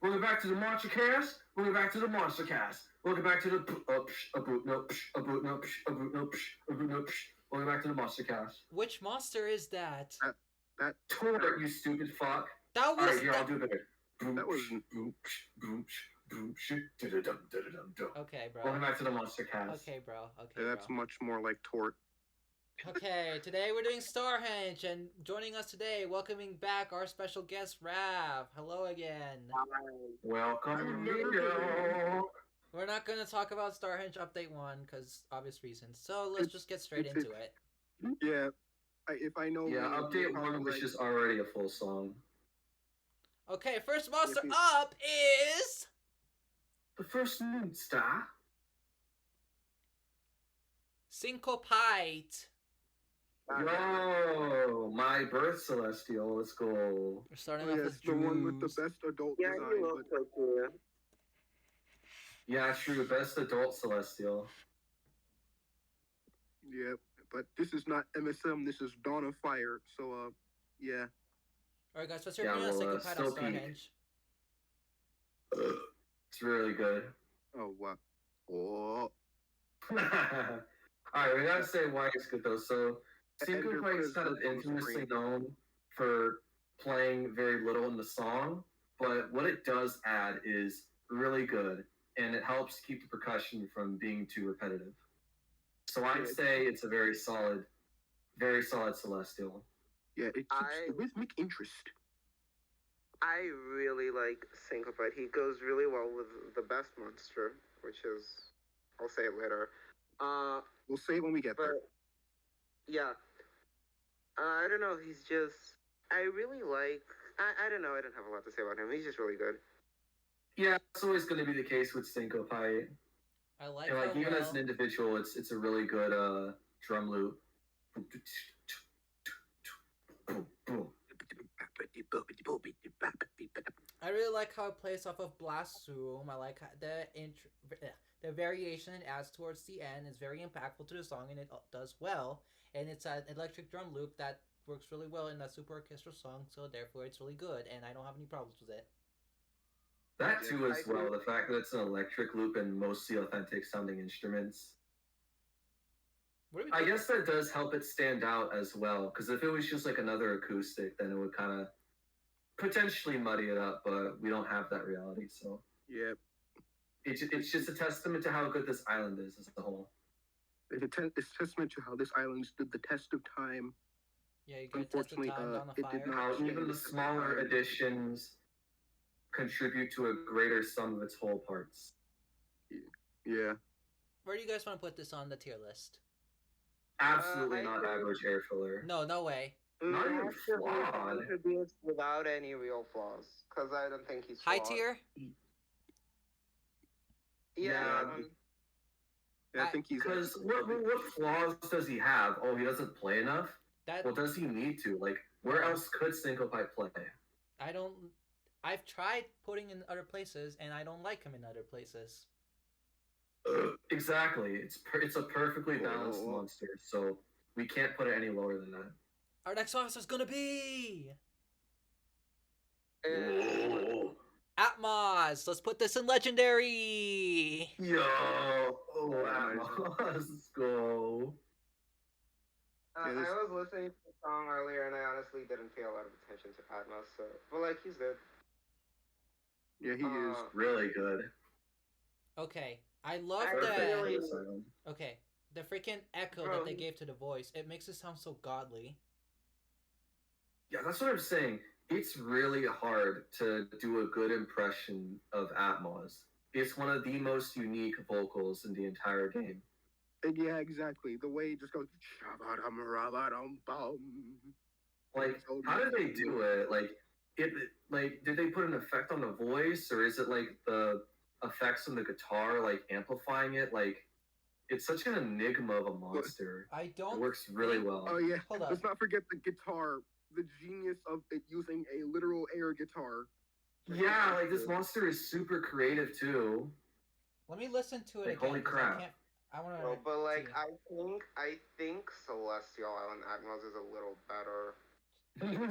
Welcome back to the Monstercast. Welcome back to the Monstercast. Welcome back to the a boot no a boot no a boot no a boot no. Welcome back to the Monstercast. Which monster is that? That Tort, you stupid fuck. That All right, was here I'll that. do it. that was Okay, Welcome bro. back to the Monstercast. Okay, bro. Okay, that's bro. much more like Tort. Okay, today we're doing Starhenge, and joining us today, welcoming back our special guest Rav. Hello again. Welcome, Leo. We're not gonna talk about Starhenge Update 1 because obvious reasons. So let's just get straight into it. Yeah, if I know. Yeah, update one was just already a full song. Okay, first monster If up is The first moon star. Syncopite. Yo, my birth celestial. Let's go. We're starting Oh, off yeah, with it's the one with the Drews. best adult Yeah, design. he looks like you. Yeah, true. Best adult celestial. Yeah, but this is not MSM. This is Dawn of Fire. So, yeah. Alright, guys, what's your Yeah, opinion on well, Syncopite still on peak. Starhenge? It's really good. Oh wow. Oh. Alright, we gotta say why it's good though. So, Ender Syncopite's kind of Prism on infamously screen. known for playing very little in the song, but what it does add is really good, and it helps keep the percussion from being too repetitive. So I'd say it's a very solid celestial. Yeah, it keeps rhythmic interest. I really like Syncopite. He goes really well with the best monster, which is, I'll say it later. We'll say it when we get there. But yeah, I don't know. He's just, I really like. I don't know. I don't have a lot to say about him. He's just really good. Yeah, it's always going to be the case with Syncopite. I like And like how even well... as an individual, it's a really good drum loop. I really like how it plays off of Blast Zoom. I like how the variation it adds towards the end is very impactful to the song, and it does well. And it's an electric drum loop that works really well in that super orchestral song, so therefore it's really good, and I don't have any problems with it. That too as I well. think- The fact that it's an electric loop and mostly authentic sounding instruments. What do we I do? guess that does help it stand out as well. Because if it was just like another acoustic, then it would kind of potentially muddy it up. But we don't have that reality, so Yeah, it's just a testament to how good this island is as a whole. it's testament to how this island stood the test of time. Yeah, you get a test of Unfortunately, time down the it did fire. not. How even the smaller additions contribute to a greater sum of its whole parts. Yeah. Where do you guys want to put this on the tier list? Absolutely I not think- average air filler. No, no way. Not even Master flawed. introduced without any real flaws, because I don't think he's High flawed. tier? Yeah. Yeah, I think he's. Because what flaws does he have? Oh, he doesn't play enough? That Well, does he need to? Like, where else could Syncopite play? I don't. I've tried putting in other places, and I don't like him in other places. Exactly. It's a perfectly balanced monster, so we can't put it any lower than that. Our next monster is gonna be Oh. Atmos. Let's put this in legendary. Yo! Oh, Atmos. Let's go. I was listening to the song earlier, and I honestly didn't pay a lot of attention to Atmos, so, but like he's good. Yeah, he is. Really good. Okay, I love I that. really- Okay, the freaking echo Bro. that they gave to the voice. It makes it sound so godly. Yeah, that's what I'm saying. It's really hard to do a good impression of Atmos. It's one of the most unique vocals in the entire game. And yeah, exactly. The way it just goes. Like, how did they do it? Like, did they put an effect on the voice, or is it like the effects on the guitar, like amplifying it? Like, it's such an enigma of a monster. I It don't. works really think- well. Oh yeah. Hold up. Let's not forget the guitar. The genius of it using a literal air guitar. Yeah, like this monster is super creative too. Let me listen to it Like, again. holy 'cause crap. I can't. I want to. No, but like I think Celestial Island Atmos is a little better.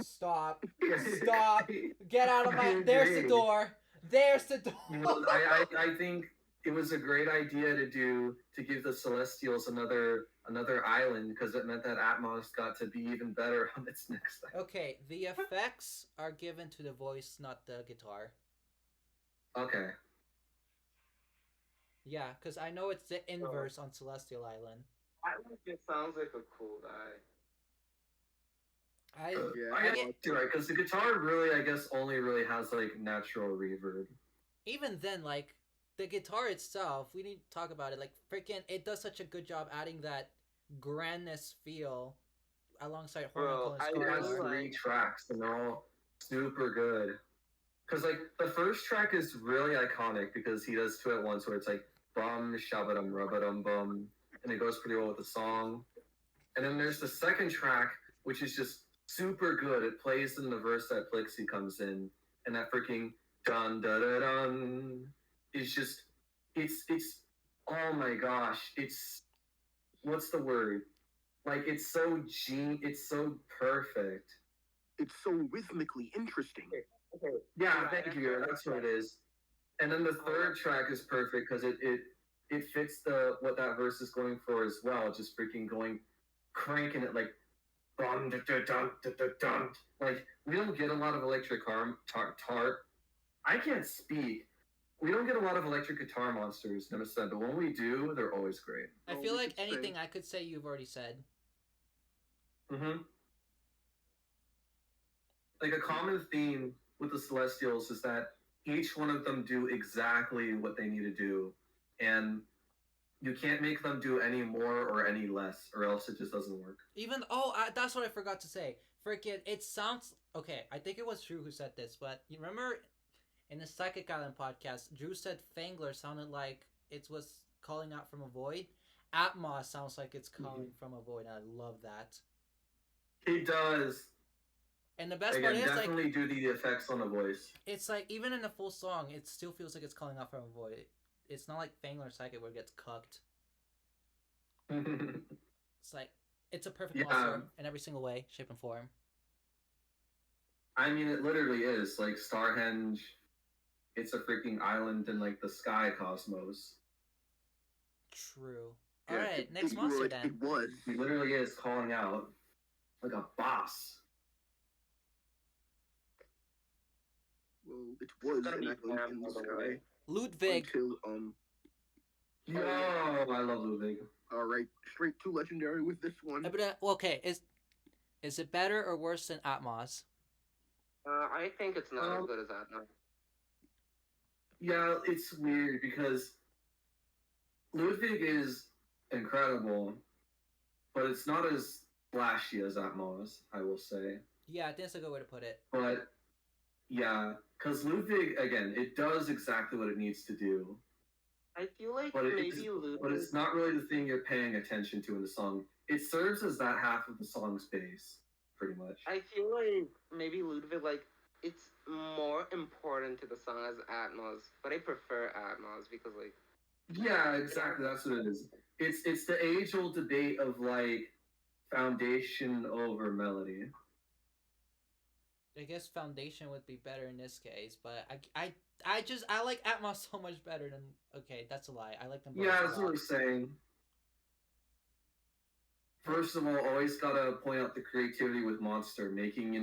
Stop. Stop. Get out of my. There's the door. There's the door. I think it was a great idea to give the Celestials another island because it meant that Atmos got to be even better on its next island. Okay, the effects are given to the voice, not the guitar. Okay. Yeah, because I know it's the inverse on Celestial Island. I think it sounds like a cool guy. I Yeah, get, You're right, because the guitar really, I guess, only really has like natural reverb. even then, like the guitar itself, we need to talk about it. Like freaking, it does such a good job adding that grandness feel alongside Hornicle and It has Scarlet. three tracks, and they're all super good. Because like the first track is really iconic because he does two at once, where it's like bum shabadum rubadum bum, and it goes pretty well with the song. And then there's the second track, which is just super good. It plays in the verse that Plixie comes in, and that freaking dun da da dun is just it's oh my gosh, it's what's the word? Like it's so perfect. it's so rhythmically interesting. Okay. Yeah, thank you. That's what it is. And then the third track is perfect because it fits the what that verse is going for as well. Just freaking going, cranking it like dun dun dun dun dun dun. Like we don't get a lot of electric tar. I can't speak. We don't get a lot of electric guitar monsters, never said, but when we do, they're always great. I Oh, feel we like could say- anything I could say, you've already said. Mm-hmm. Like a common theme with the Celestials is that each one of them do exactly what they need to do, and you can't make them do any more or any less, or else it just doesn't work. Even that's what I forgot to say. Freaking, it sounds okay. I think it was Drew who said this, but you remember in the Psychic Island podcast, Drew said Fangler sounded like it was calling out from a void. Atmos sounds like it's calling from a void, and I love that. He does. And the best Again, part is definitely like do the effects on the voice. it's like even in the full song, it still feels like it's calling out from a void. It's not like Fangler Psychic where it gets cucked. It's like it's a perfect monster in every single way, shape, and form. I mean, it literally is like Starhenge. It's a freaking island in like the sky cosmos. True. Yeah, All right, next it monster was, then. It was. He literally is calling out like a boss. Well, it was gonna an be island Pam, in the by the sky way. Ludwig. until Yo, I love Ludwig. All right, straight to legendary with this one. But okay, is it better or worse than Atmos? I think it's not as Um, good as that. No. Yeah, it's weird because Ludwig is incredible, but it's not as flashy as Atmos, I will say. Yeah, I think that's a good way to put it. But yeah, because Ludwig, again, it does exactly what it needs to do, I feel like but maybe Ludwig. but it's not really the thing you're paying attention to in the song. It serves as that half of the song's base, pretty much. I feel like maybe Ludwig, like, it's more important to the song as Atmos, but I prefer Atmos because, like, Yeah, exactly. That's what it is. It's the age-old debate of like foundation over melody. I guess Foundation would be better in this case, but I like Atmos so much better than. Okay, that's a lie. I like them both. Yeah, a that's what lot. we're saying. First of all, always gotta point out the creativity with Monster, making,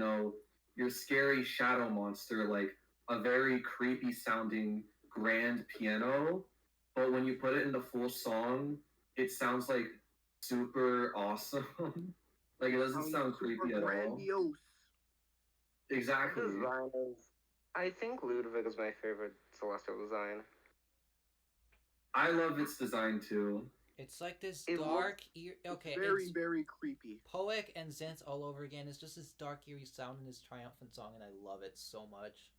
your scary shadow monster like a very creepy sounding grand piano, but when you put it in the full song, it sounds like super awesome. Like it doesn't sound creepy at all. Grandiose. Exactly. design is. I think Ludwig is my favorite Celestial design. I love its design too. It's like this It dark, It's very, very creepy. Poetic and Zinth all over again. It's just this dark, eerie sound in this triumphant song, and I love it so much.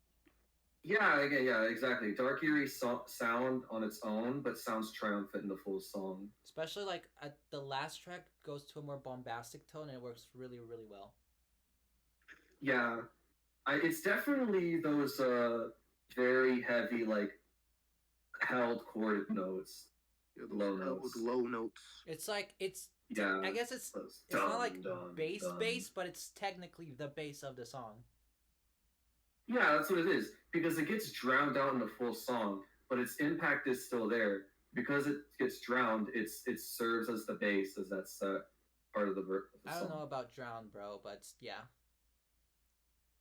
Yeah, exactly. Dark eerie sound on its own, but sounds triumphant in the full song. Especially like the last track goes to a more bombastic tone, and it works really, really well. Yeah, it's definitely those very heavy, like held chord notes, Yeah, low those notes. low notes. It's like Yeah, I guess it's those not like dun, bass, dun. bass, but it's technically the bass of the song. Yeah, that's what it is. Because it gets drowned out in the full song, but its impact is still there. Because it gets drowned, it serves as the bass, as that's part of the I don't know song. about drown, bro, but yeah.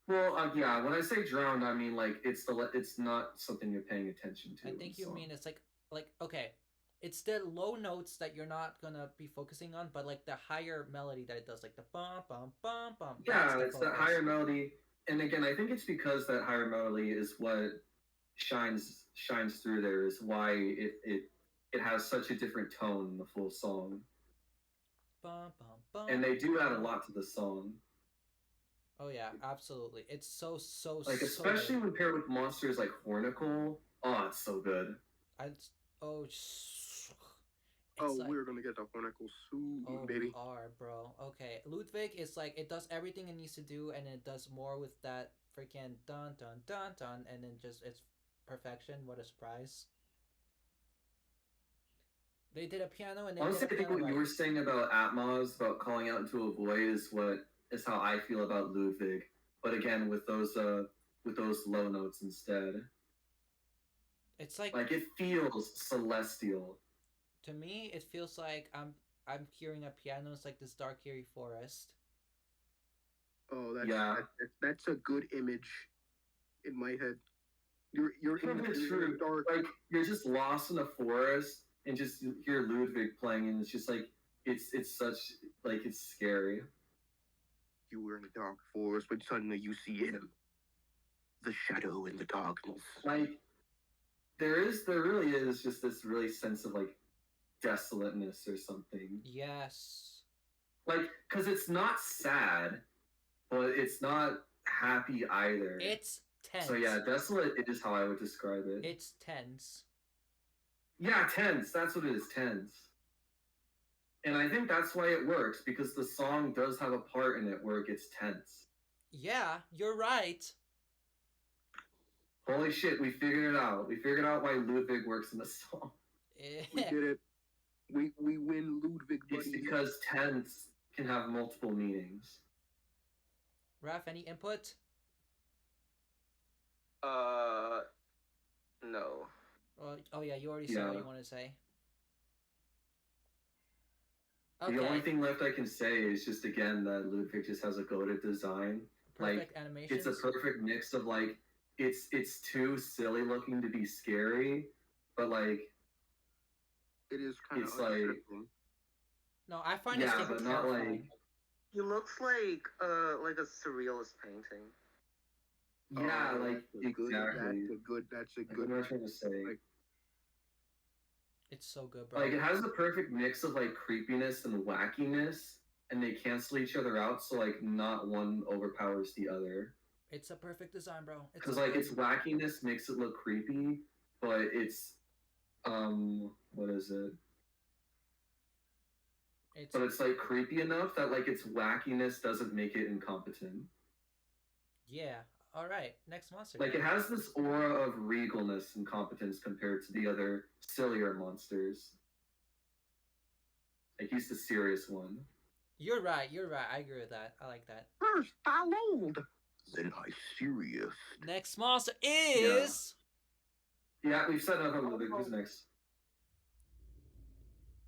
Well, yeah. When I say drowned, I mean like it's not something you're paying attention to I in think the you song. mean it's like okay, it's the low notes that you're not gonna be focusing on, but like the higher melody that it does, like the bum bum bum bum. That's Yeah, the it's that focus. higher melody, and again, I think it's because that higher melody is what shines through there. Is why it has such a different tone in the full song, Bum bum bum. and they do add a Bum. lot to the song. Oh yeah, absolutely. It's Like so especially good. when paired with monsters like Hornicle. Oh, it's so good. I oh, it's Oh, like we're gonna get the Hornicle soon, oh we baby. are, bro. Okay, Ludwig is like it does everything it needs to do, and it does more with that freaking dun dun dun dun, and then just it's perfection. What a surprise! They did a piano and they did a Honestly, I think piano what you right. were saying about Atmos, about calling out into a void, is how I feel about Ludwig. But again, with those low notes instead, It's like like it feels celestial. to me, it feels like I'm hearing a piano. It's like this dark eerie forest. Oh, Yeah, that's a good image in my head. You're in it's you're in true. dark. Like you're just lost in a forest and just hear Ludwig playing, and it's just like it's such like it's scary. You were in a dark forest, but suddenly you see him, the shadow in the darkness. Like there really is just this really sense of like desolateness or something. Yes, Like because it's not sad, but it's not happy either. it's So tense. yeah, desolate is how I would describe it. It's tense. Yeah, tense. That's what it is, tense. And I think that's why it works because the song does have a part in it where it gets tense. Yeah, you're right. Holy shit, we figured it out. We figured out why Ludwig works in the song. We did it. We win Ludwig, It's buddy. because tense can have multiple meanings. Raf, any input? No. Oh yeah, you already said what you want to say. The only Okay, thing left I can say is just again that Ludwig just has a goated design. perfect Like animations. it's a perfect mix of like it's too silly looking to be scary, but like It is kind of it's like unsettling. No, I find yeah, this but game not terrifying. like He looks like a surrealist painting. yeah, Oh, like that's a good. exactly. That's a Like, good. what am I trying to say? Like, It's so good, bro. Like it has the perfect mix of like creepiness and wackiness, and they cancel each other out, so like not one overpowers the other. It's a perfect design, bro. It's Because so like good. its wackiness makes it look creepy, but it's what is it? It's But it's like creepy enough that like its wackiness doesn't make it incompetent. yeah. All right, next monster. Like it has this aura of regalness and competence compared to the other sillier monsters. Like he's the serious one. You're right. You're right. I agree with that. I like that. first I lolled, then I serious. Next monster is Yeah, we've said enough about Ludwig. Who's next?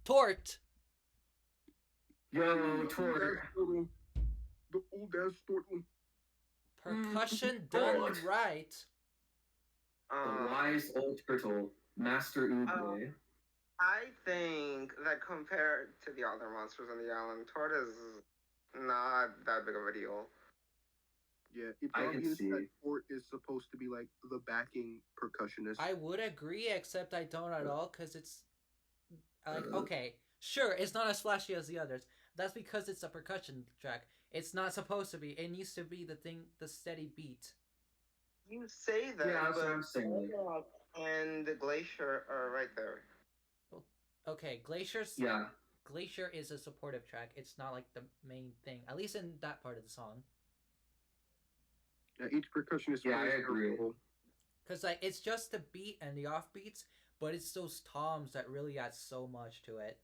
Tort. Yo, Tor. The old ass turtle. Percussion done Tort. right. The wise old turtle, Master Uwe. I think that compared to the other monsters on the island, Tort is not that big of a deal. Yeah, it's I can obvious see. that Fort is supposed to be like the backing percussionist. I would agree, except I don't at all, because it's like okay, sure, it's not as flashy as the others. That's because it's a percussion track. It's not supposed to be. It needs to be the steady beat. You say that, Yeah, that's what but I'm saying. Warlock and the Glacier are right there. Well, okay, Glacier's Yeah, Glacier is a supportive track. It's not like the main thing, at least in that part of the song. Yeah, each percussionist Yeah, I plays their agree. role. Cause like it's just the beat and the offbeats, but it's those toms that really add so much to it.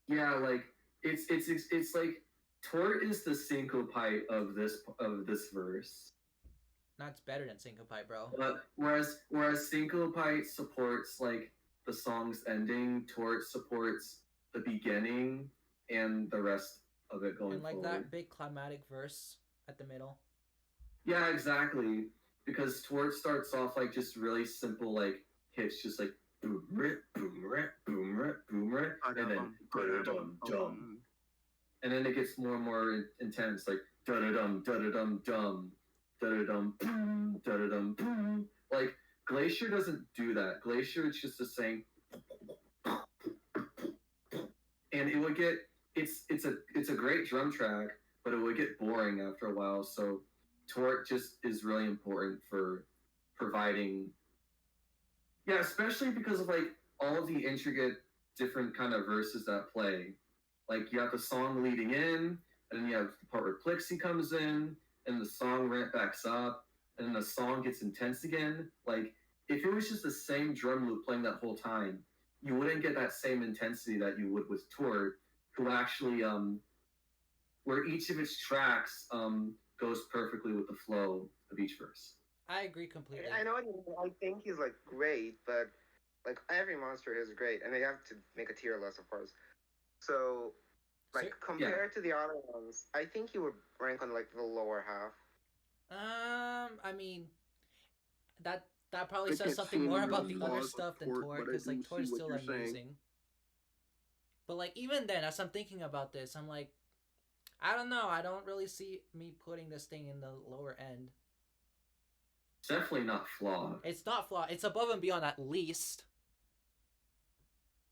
yeah, like it's like Tort is the syncopite of this verse. That's better than Syncopite, bro. But whereas Syncopite supports like the song's ending, Tort supports the beginning and the rest of it going And like forward. that big climatic verse at the middle. Yeah, exactly. Because Tort starts off like just really simple like hits, just like boom rip, boom rip, boom rip, boom rip, and then dum dum. And then it gets more and more intense, like da da dum da da dum dum da da dum boom da da dum boom. Like Glacier doesn't do that. Glacier is just the same, and it would get it's a great drum track, but it would get boring after a while. So Tort just is really important for providing, yeah, especially because of like all of the intricate different kind of verses that play. Like you have the song leading in, and then you have the part where Plixie comes in, and the song ramp backs up, and then the song gets intense again. Like if it was just the same drum loop playing that whole time, you wouldn't get that same intensity that you would with Tort, who actually where each of its tracks goes perfectly with the flow of each verse. I agree completely. I know what you mean. I think he's like great, but like every monster is great, and they have to make a tier list, of course. So, like compared to the other ones, I think he would rank on like the lower half. I mean, that probably says something more about the other stuff than Tort, because like Tort's still amazing. But like even then, as I'm thinking about this, I'm like, I don't know. I don't really see me putting this thing in the lower end. It's definitely not flawed. It's not flawed. It's above and beyond at least.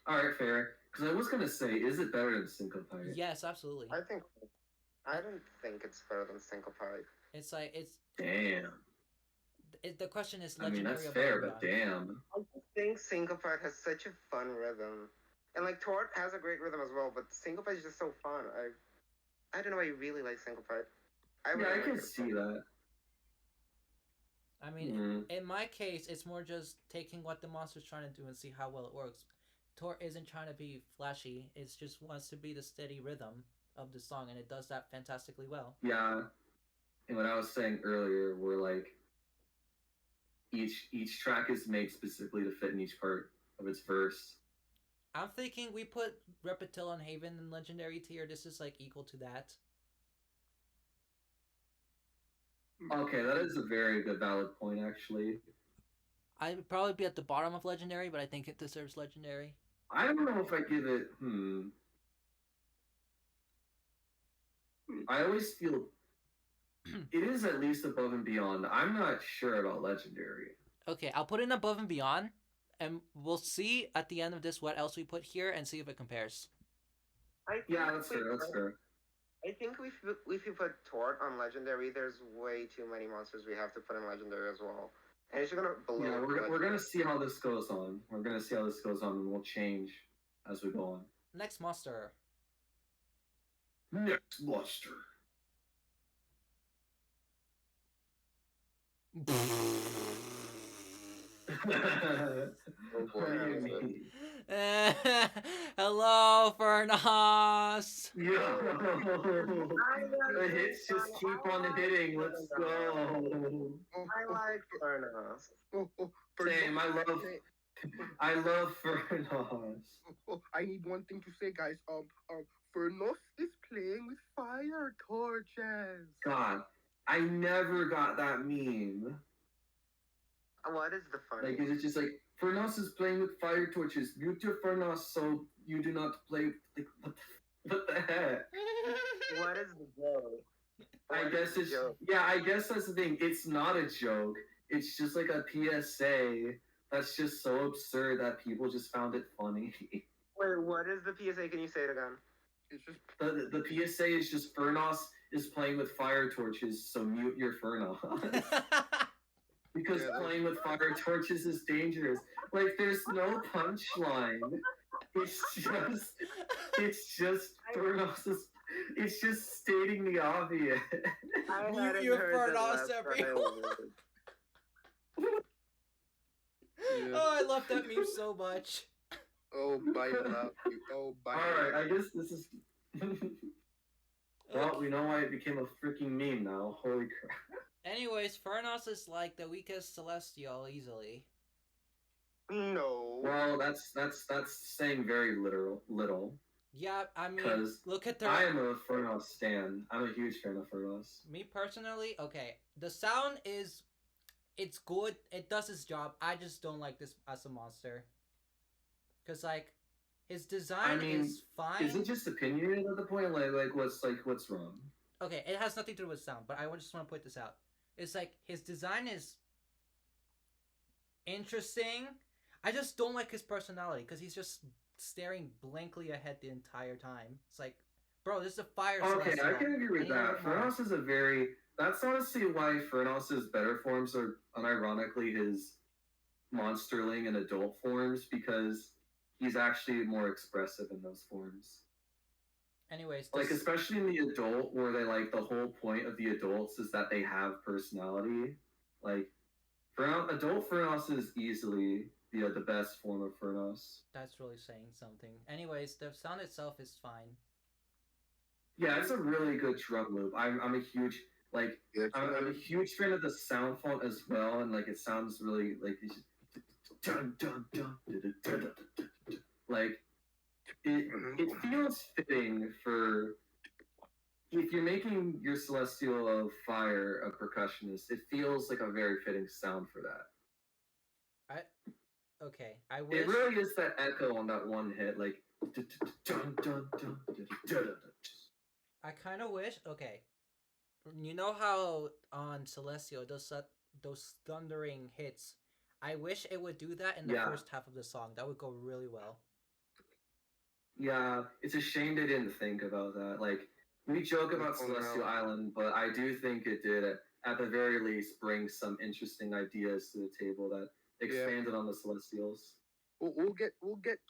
All right, fair. Because I was gonna say, is it better than Syncopite? Yes, absolutely. I don't think it's better than Syncopite. It's like it's. Damn. The question is legendary. I mean, that's fair, but damn. I just think Syncopite has such a fun rhythm, and like Tort has a great rhythm as well. But Syncopite is just so fun. I don't know. I really like Syncopite. I can see that. I mean, in my case, it's more just taking what the monster's trying to do and see how well it works. Tort isn't trying to be flashy. It just wants to be the steady rhythm of the song, and it does that fantastically well. Yeah, and what I was saying earlier, where like each track is made specifically to fit in each part of its verse. I'm thinking we put Repetil on Haven in Legendary tier. This is like equal to that. Okay, that is a very good valid point, actually. I would probably be at the bottom of Legendary, but I think it deserves Legendary. I don't know if I give it. I always feel it is at least above and beyond. I'm not sure about Legendary. Okay, I'll put it in above and beyond, and we'll see at the end of this what else we put here and see if it compares. Yeah, that's fair. That's fair. I think if you put Tort on Legendary, there's way too many monsters we have to put in Legendary as well. And it's gonna blow. Yeah, we're gonna see how this goes on. We're gonna see how this goes on, and we'll change as we go on. Next monster. Next monster. What do you mean? Hello, Furnos. Yo, the hits just keep on hitting. Let's go. I like Furnos. Same. I love Furnos. I need one thing to say, guys. Furnos is playing with fire torches. God, I never got that meme. What is the funny? Like, it's just like, Furnos is playing with fire torches. Mute your Furnos so you do not play. Like, what the heck? What is the joke? I guess it's yeah. I guess that's the thing. It's not a joke. It's just like a PSA. That's just so absurd that people just found it funny. Wait, what is the PSA? Can you say it again? It's just the PSA is just Furnos is playing with fire torches, so mute your Furnos. Because playing with fire torches is dangerous. Like, there's no punchline. It's just Furnos. It's just stating the obvious. Mute your Furnos, everyone. Yeah. Oh, I love that meme so much. Oh, bye, love you. Oh, bye. Alright, I guess this is... Well, we know why it became a freaking meme now. Holy crap. Anyways, Furnos is like the weakest celestial easily. No. Well, that's saying very little. Yeah, I mean, Because look at I their. am a Furnos stan. I'm a huge fan of Furnos. Me personally, okay, the sound is, it's good. It does its job. I just don't like this as a monster. Cause like, his design I mean, is fine. is it just opinionated at the point? What's wrong? Okay, it has nothing to do with sound, but I just want to point this out. It's like his design is interesting. I just don't like his personality because he's just staring blankly ahead the entire time. It's like, bro, this is a fire Okay, celestial. I can agree with that. Furnos is a very. That's honestly why Furnos' better forms are unironically his monsterling and adult forms because he's actually more expressive in those forms. Anyways, Like especially in the adult, where they like the whole point of the adults is that they have personality. Like, adult Furnos is easily the best form of Furnos. That's really saying something. Anyways, the sound itself is fine. Yeah, it's a really good drum loop. I'm a huge like I'm a huge fan of the sound font as well, and like it sounds really like it's just, dun, dun, dun, dun, dun, dun, dun, dun, dun. Like it feels fitting for if you're making your celestial of fire a percussionist. It feels like a very fitting sound for that. Okay, I wish. It really is that echo on that one hit, like dun, dun, dun, dun, dun, dun, dun. I kind of wish. Okay, you know how on Celestial those thundering hits. I wish it would do that in the first half of the song. That would go really well. Yeah, it's a shame they didn't think about that. Like we joke about Celestial Island, but I do think it did at the very least bring some interesting ideas to the table that expanded on the Celestials. We'll get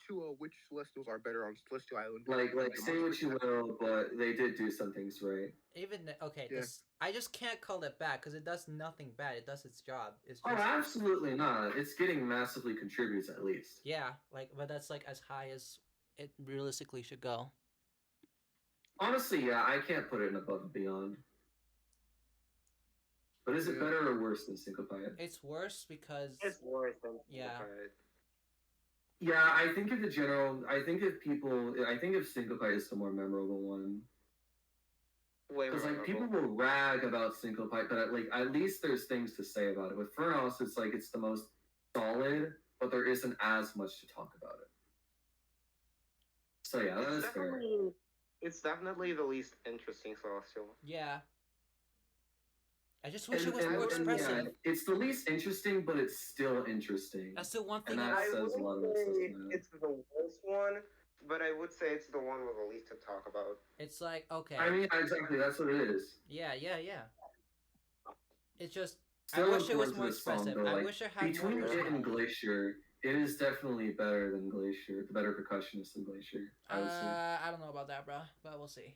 to which Celestials are better on Celestial Island. Like say what you will, but they did do some things right. Even this, I just can't call it bad because it does nothing bad. It does its job. It's just, absolutely not. It's getting massively contributes at least. Yeah, but that's like as high as it realistically should go. Honestly, yeah, I can't put it in above and beyond. But is it better or worse than Syncopite? It's worse because it's worse than Syncopite. Yeah, I think if Syncopite is the more memorable one. Because like people will rag about Syncopite, but at least there's things to say about it. With Furnos, it's like it's the most solid, but there isn't as much to talk about it. So yeah, that is fair. It's definitely the least interesting Celestial. Yeah. I just wish it was more expressive. Yeah, it's the least interesting, but it's still interesting. That's the one thing. And that says a lot about system. It's the worst one, but I would say it's the one with the least to talk about. It's like, okay. I mean, exactly, that's what it is. Yeah. It's just, still I wish it was more expressive. Song, though, I wish it had between more it and Glacier, it is definitely better than Glacier, the better percussionist than Glacier. I don't know about that, bro, but we'll see.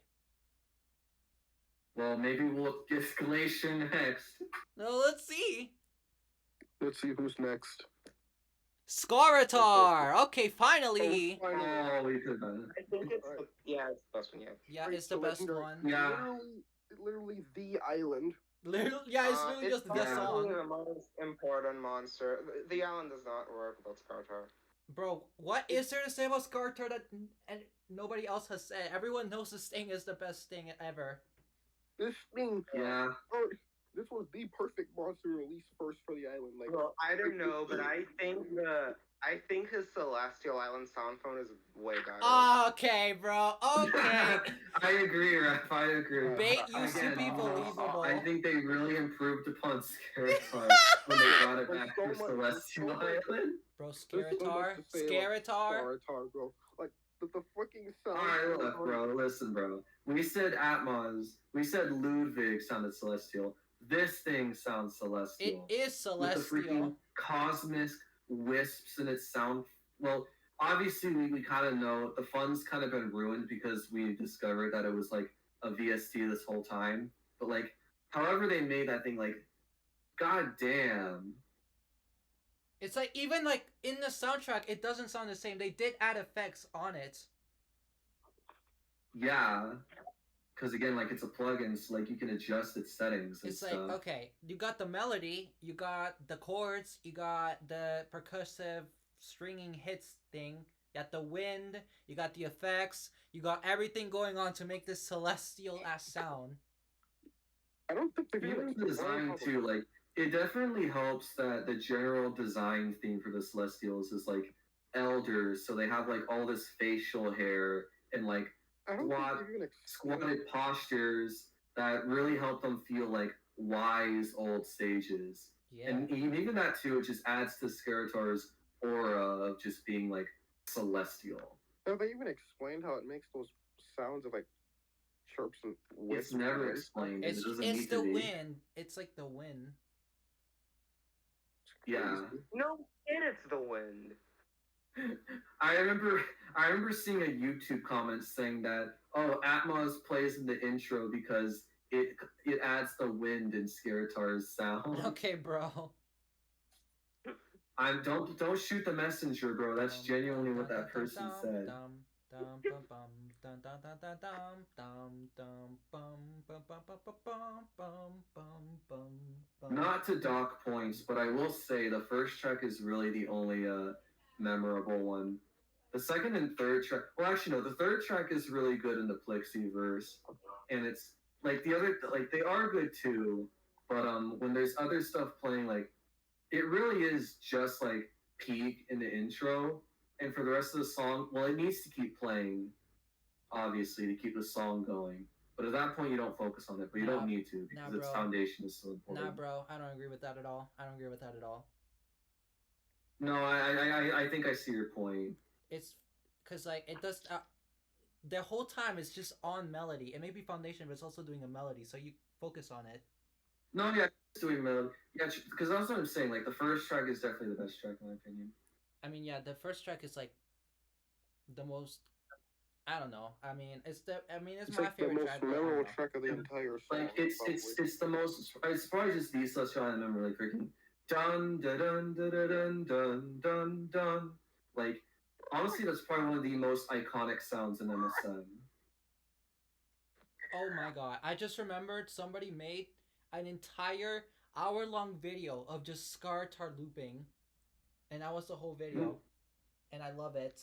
Well, maybe we'll get Glacier next. No, let's see. Let's see who's next. Skaratar! Okay, finally! Oh, we could have done it. I think it's it's the best one, Yeah, it's the best one. Yeah. Literally the island. It's literally just the song. The most important monster. The island does not work without Skaratar. Bro, what is there to say about Skaratar that nobody else has said? Everyone knows this thing is the best thing ever. This thing, this was the perfect monster release first for the island. Like, well, I don't know, but I think his Celestial Island sound phone is way better. Okay, bro. Okay. I agree, Raph. I agree. Bait used to be believable. I think they really improved upon Skaratar when they brought it back to Celestial Island. Bro, Skaratar, bro. Like the fucking sound. Alright, look, bro. Listen, bro. We said Atmos. We said Ludwig sounded celestial. This thing sounds celestial. It is celestial. With the freaking cosmic wisps in its sound. Well, obviously we kind of know the fun's kind of been ruined because we discovered that it was like a VST this whole time. But like, however they made that thing, like, goddamn. It's like even like in the soundtrack, it doesn't sound the same. They did add effects on it. Yeah. because again, like it's a plugin, so like you can adjust its settings and It's like, stuff. okay, you got the melody, you got the chords, you got the percussive stringing hits thing, you got the wind, you got the effects, you got everything going on to make this celestial ass sound. I don't think they've Even even the design too, like it definitely helps that the general design theme for the Celestials is like elders, so they have like all this facial hair and like I don't think they've even explained. squatted postures that really help them feel like wise old sages. Yeah. And even that too, it just adds to Skeletor's aura of just being like celestial. Have they even explained how it makes those sounds of like chirps and It's wisps? never explained. It's It doesn't it's need the to be. wind. It's like the wind. Yeah. No, and it's the wind. I remember seeing a YouTube comment saying that Atmos plays in the intro because it adds the wind in Skeletor's sound. Okay, bro. Don't shoot the messenger, bro. That's genuinely what that person said. Not to dock points, but I will say the first track is really the only memorable one. The second and third track, well, actually no, the third track is really good in the Plixie verse, and it's like the other, like they are good too, but when there's other stuff playing, like it really is just like peak in the intro, and for the rest of the song, well, it needs to keep playing, obviously, to keep the song going. But at that point, you don't focus on it, but you don't need to because its foundation is so important. Nah, bro, I don't agree with that at all. I don't agree with that at all. No, I think I see your point. It's because like it does. The whole time it's just on melody. It may be foundation, but it's also doing a melody, so you focus on it. No, yeah, it's doing melody. Yeah, because that's what I'm saying. Like the first track is definitely the best track in my opinion. I mean, yeah, the first track is like the most. I don't know. I mean, it's my like favorite the most track. memorable track of the entire song. Like it's the most. It's probably just the Celestial Island number, like freaking dun dun dun dun dun dun dun dun. Like honestly, that's probably one of the most iconic sounds in MSM. Oh my god! I just remembered somebody made an entire hour-long video of just Skeletor looping, and that was the whole video, and I love it.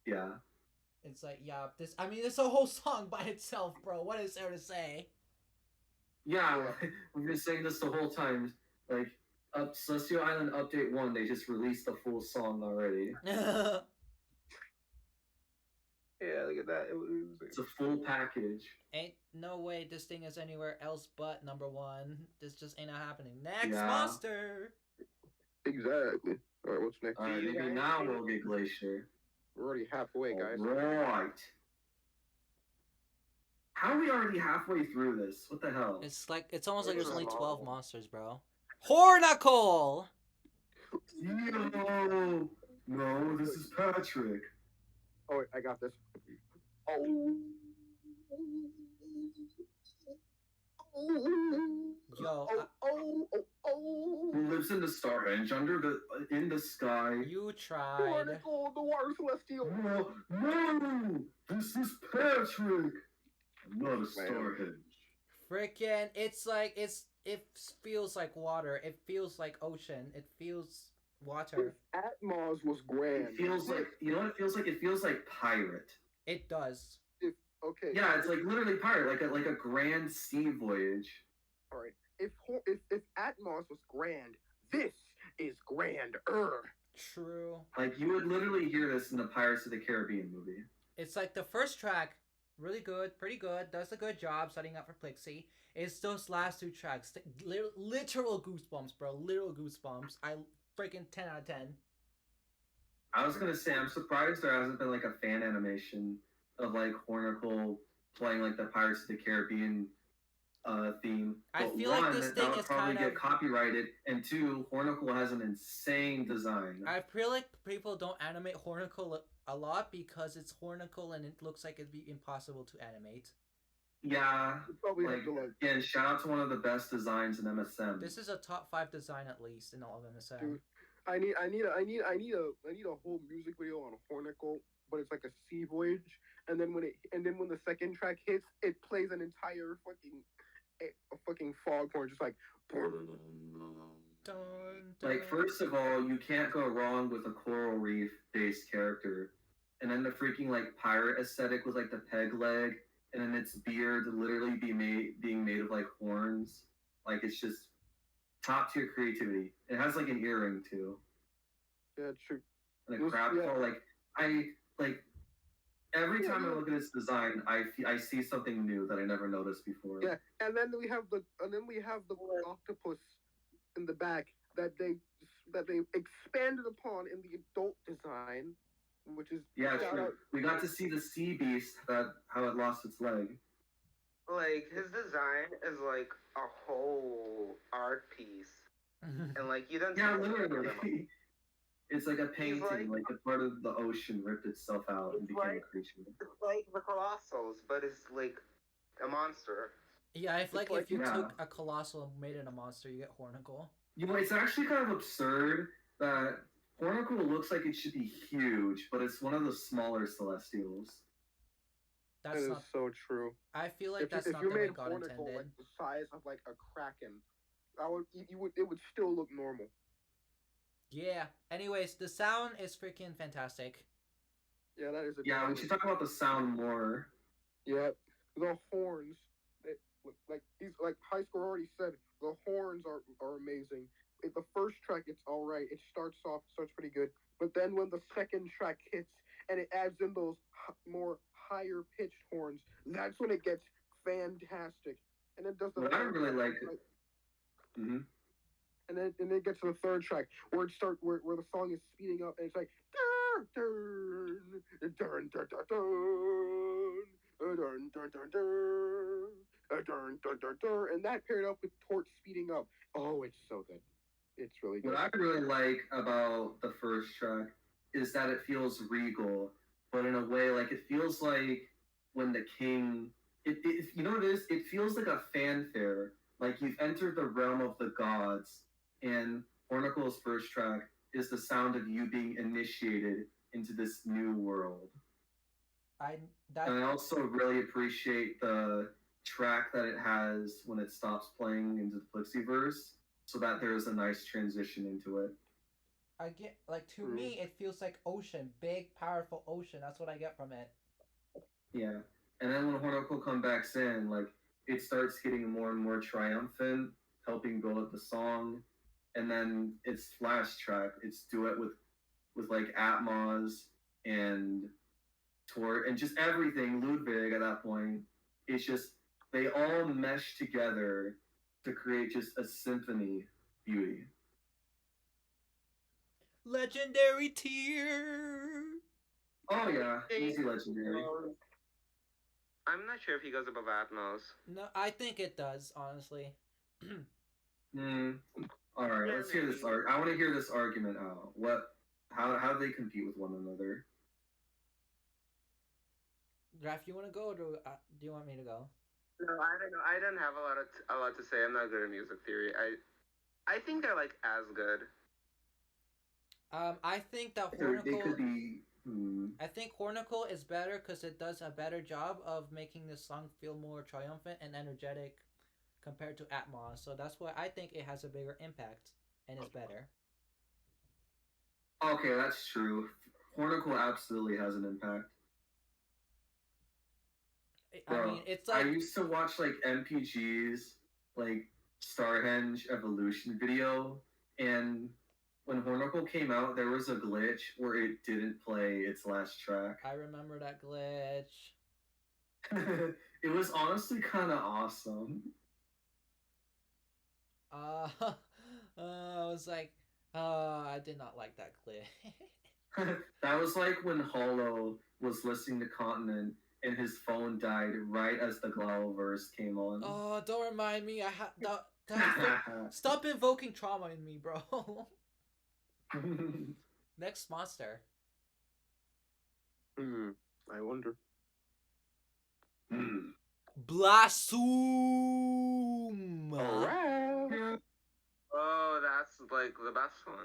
Yeah. It's like, yeah, this. I mean, it's a whole song by itself, bro. What is there to say? Yeah, we've been saying this the whole time. Like, Celestial Island Update 1, they just released the full song already. Yeah, look at that. It's a full package. Ain't no way this thing is anywhere else but number one. This just ain't not happening. Next Yeah. monster. Exactly. All right, what's next? Alright, maybe now we'll get Glacier. We're already halfway, guys. Right. How are we already halfway through this? What the hell? It's almost like there's only 12 monsters, bro. Hornacle! Yo! No, this is Patrick. Oh, wait, I got this. Oh. Yo, Who lives in the Starhenge in the sky? you tried. Hornacle, the water celestial. No! This is Patrick! I'm not a Starhenge. Frickin', it's like, it feels like water. It feels like ocean. It feels water. Atmos was grand. It feels like, you know what it feels like? It feels like pirate. It does. Okay. Yeah, it's like literally pirate, like a grand sea voyage. All right. If Atmos was grand, this is grander. True. Like you would literally hear this in the Pirates of the Caribbean movie. It's like the first track, really good, pretty good, does a good job setting up for Plixie. It's those last two tracks, literal goosebumps, bro, literal goosebumps. I freaking 10 out of 10. I was gonna say, I'm surprised there hasn't been like a fan animation of like Hornacle playing like the Pirates of the Caribbean theme. I But feel one, like this thing that would is probably kind get of copyrighted, and two, Hornacle has an insane design. I feel like people don't animate Hornacle a lot because it's Hornacle and it looks like it'd be impossible to animate. Yeah, Probably like, have to like. again, shout out to one of the best designs in MSM. This is a top 5 design at least in all of MSM. Dude, I need a whole music video on Hornicle, but it's like a sea voyage, and then when the second track hits, it plays an entire fucking foghorn, just like. Dun, Like, dun. first of all, you can't go wrong with a coral reef based character. And then the freaking like pirate aesthetic with like the peg leg, and then its beard literally being made of like horns. Like it's just top tier creativity. It has like an earring too, Yeah, true. and a crab claw. Like I like every time I look at its design, I see something new that I never noticed before. Yeah, and then we have the octopus in the back that they expanded upon in the adult design, which is Yeah, shout true. out. We got to see the sea beast that how it lost its leg. Like his design is like a whole art piece, and like you don't. Yeah, see it for them. literally. It's like a painting, like- like a part of the ocean ripped itself out and It's became a like- creature. It's like the Colossals, but it's like a monster. Yeah, I feel like like- if you yeah. took a colossal and made it a monster, you get Hornicle. You know, it's actually kind of absurd that Hornicle looks like it should be huge, but it's one of the smaller Celestials. That That's is not. so true. I feel like If that's you, not if the you way made God Hornicle intended. like the size of like a kraken, it would still look normal. Yeah. Anyways, the sound is freaking fantastic. Yeah, that is. Yeah, we should talk about the sound more. Yeah, the horns. Like High Score already said, the horns are amazing. The first track, it's all right. It starts pretty good, but then when the second track hits and it adds in those more higher pitched horns, that's when it gets fantastic. And it does the. What I third really track, like. Mm-hmm. and then it gets to the third track where where the song is speeding up and it's like dun dun dun dun dun dun dun dun dun dun, and that paired up with Tort speeding up. Oh, it's so good. It's really good. What I really like about the first track is that it feels regal, but in a way, like it feels like when the king. You know what it is? It feels like a fanfare. Like you've entered the realm of the gods, and Oracle's first track is the sound of you being initiated into this new world. And I also really appreciate the track that it has when it stops playing into the Plixieverse, so that there is a nice transition into it. I get like to me, it feels like ocean, big, powerful ocean. That's what I get from it. Yeah, and then when Hornicle comes back in, like it starts getting more and more triumphant, helping build up the song, and then its flash track, its duet with like Atmos and Tor and just everything Ludwig at that point. It's just they all mesh together to create just a symphony beauty. Legendary tier. Oh yeah, easy legendary. I'm not sure if he goes above Atmos. No, I think it does. Honestly. All right, let's hear this. I want to hear this argument out. How do they compete with one another? Graf, you want to go, or do you want me to go? No, I don't know. I don't have a lot to say. I'm not good at music theory. I think they're like as good. I think that They Hornicle. could be. I think Hornicle is better because it does a better job of making the song feel more triumphant and energetic compared to Atmos. So that's why I think it has a bigger impact and is better. Okay, that's true. Hornicle absolutely has an impact. I mean, it's like I used to watch like MPG's like Starhenge evolution video, and when Hornicle came out, there was a glitch where it didn't play its last track. I remember that glitch. It was honestly kind of awesome. I was like, I did not like that glitch. That was like when Hollow was listening to Continent and his phone died right as the Glauverse came on. Oh, don't remind me. Stop invoking trauma in me, bro. Next monster. I wonder. Blasum. Alright. Oh, that's like the best one.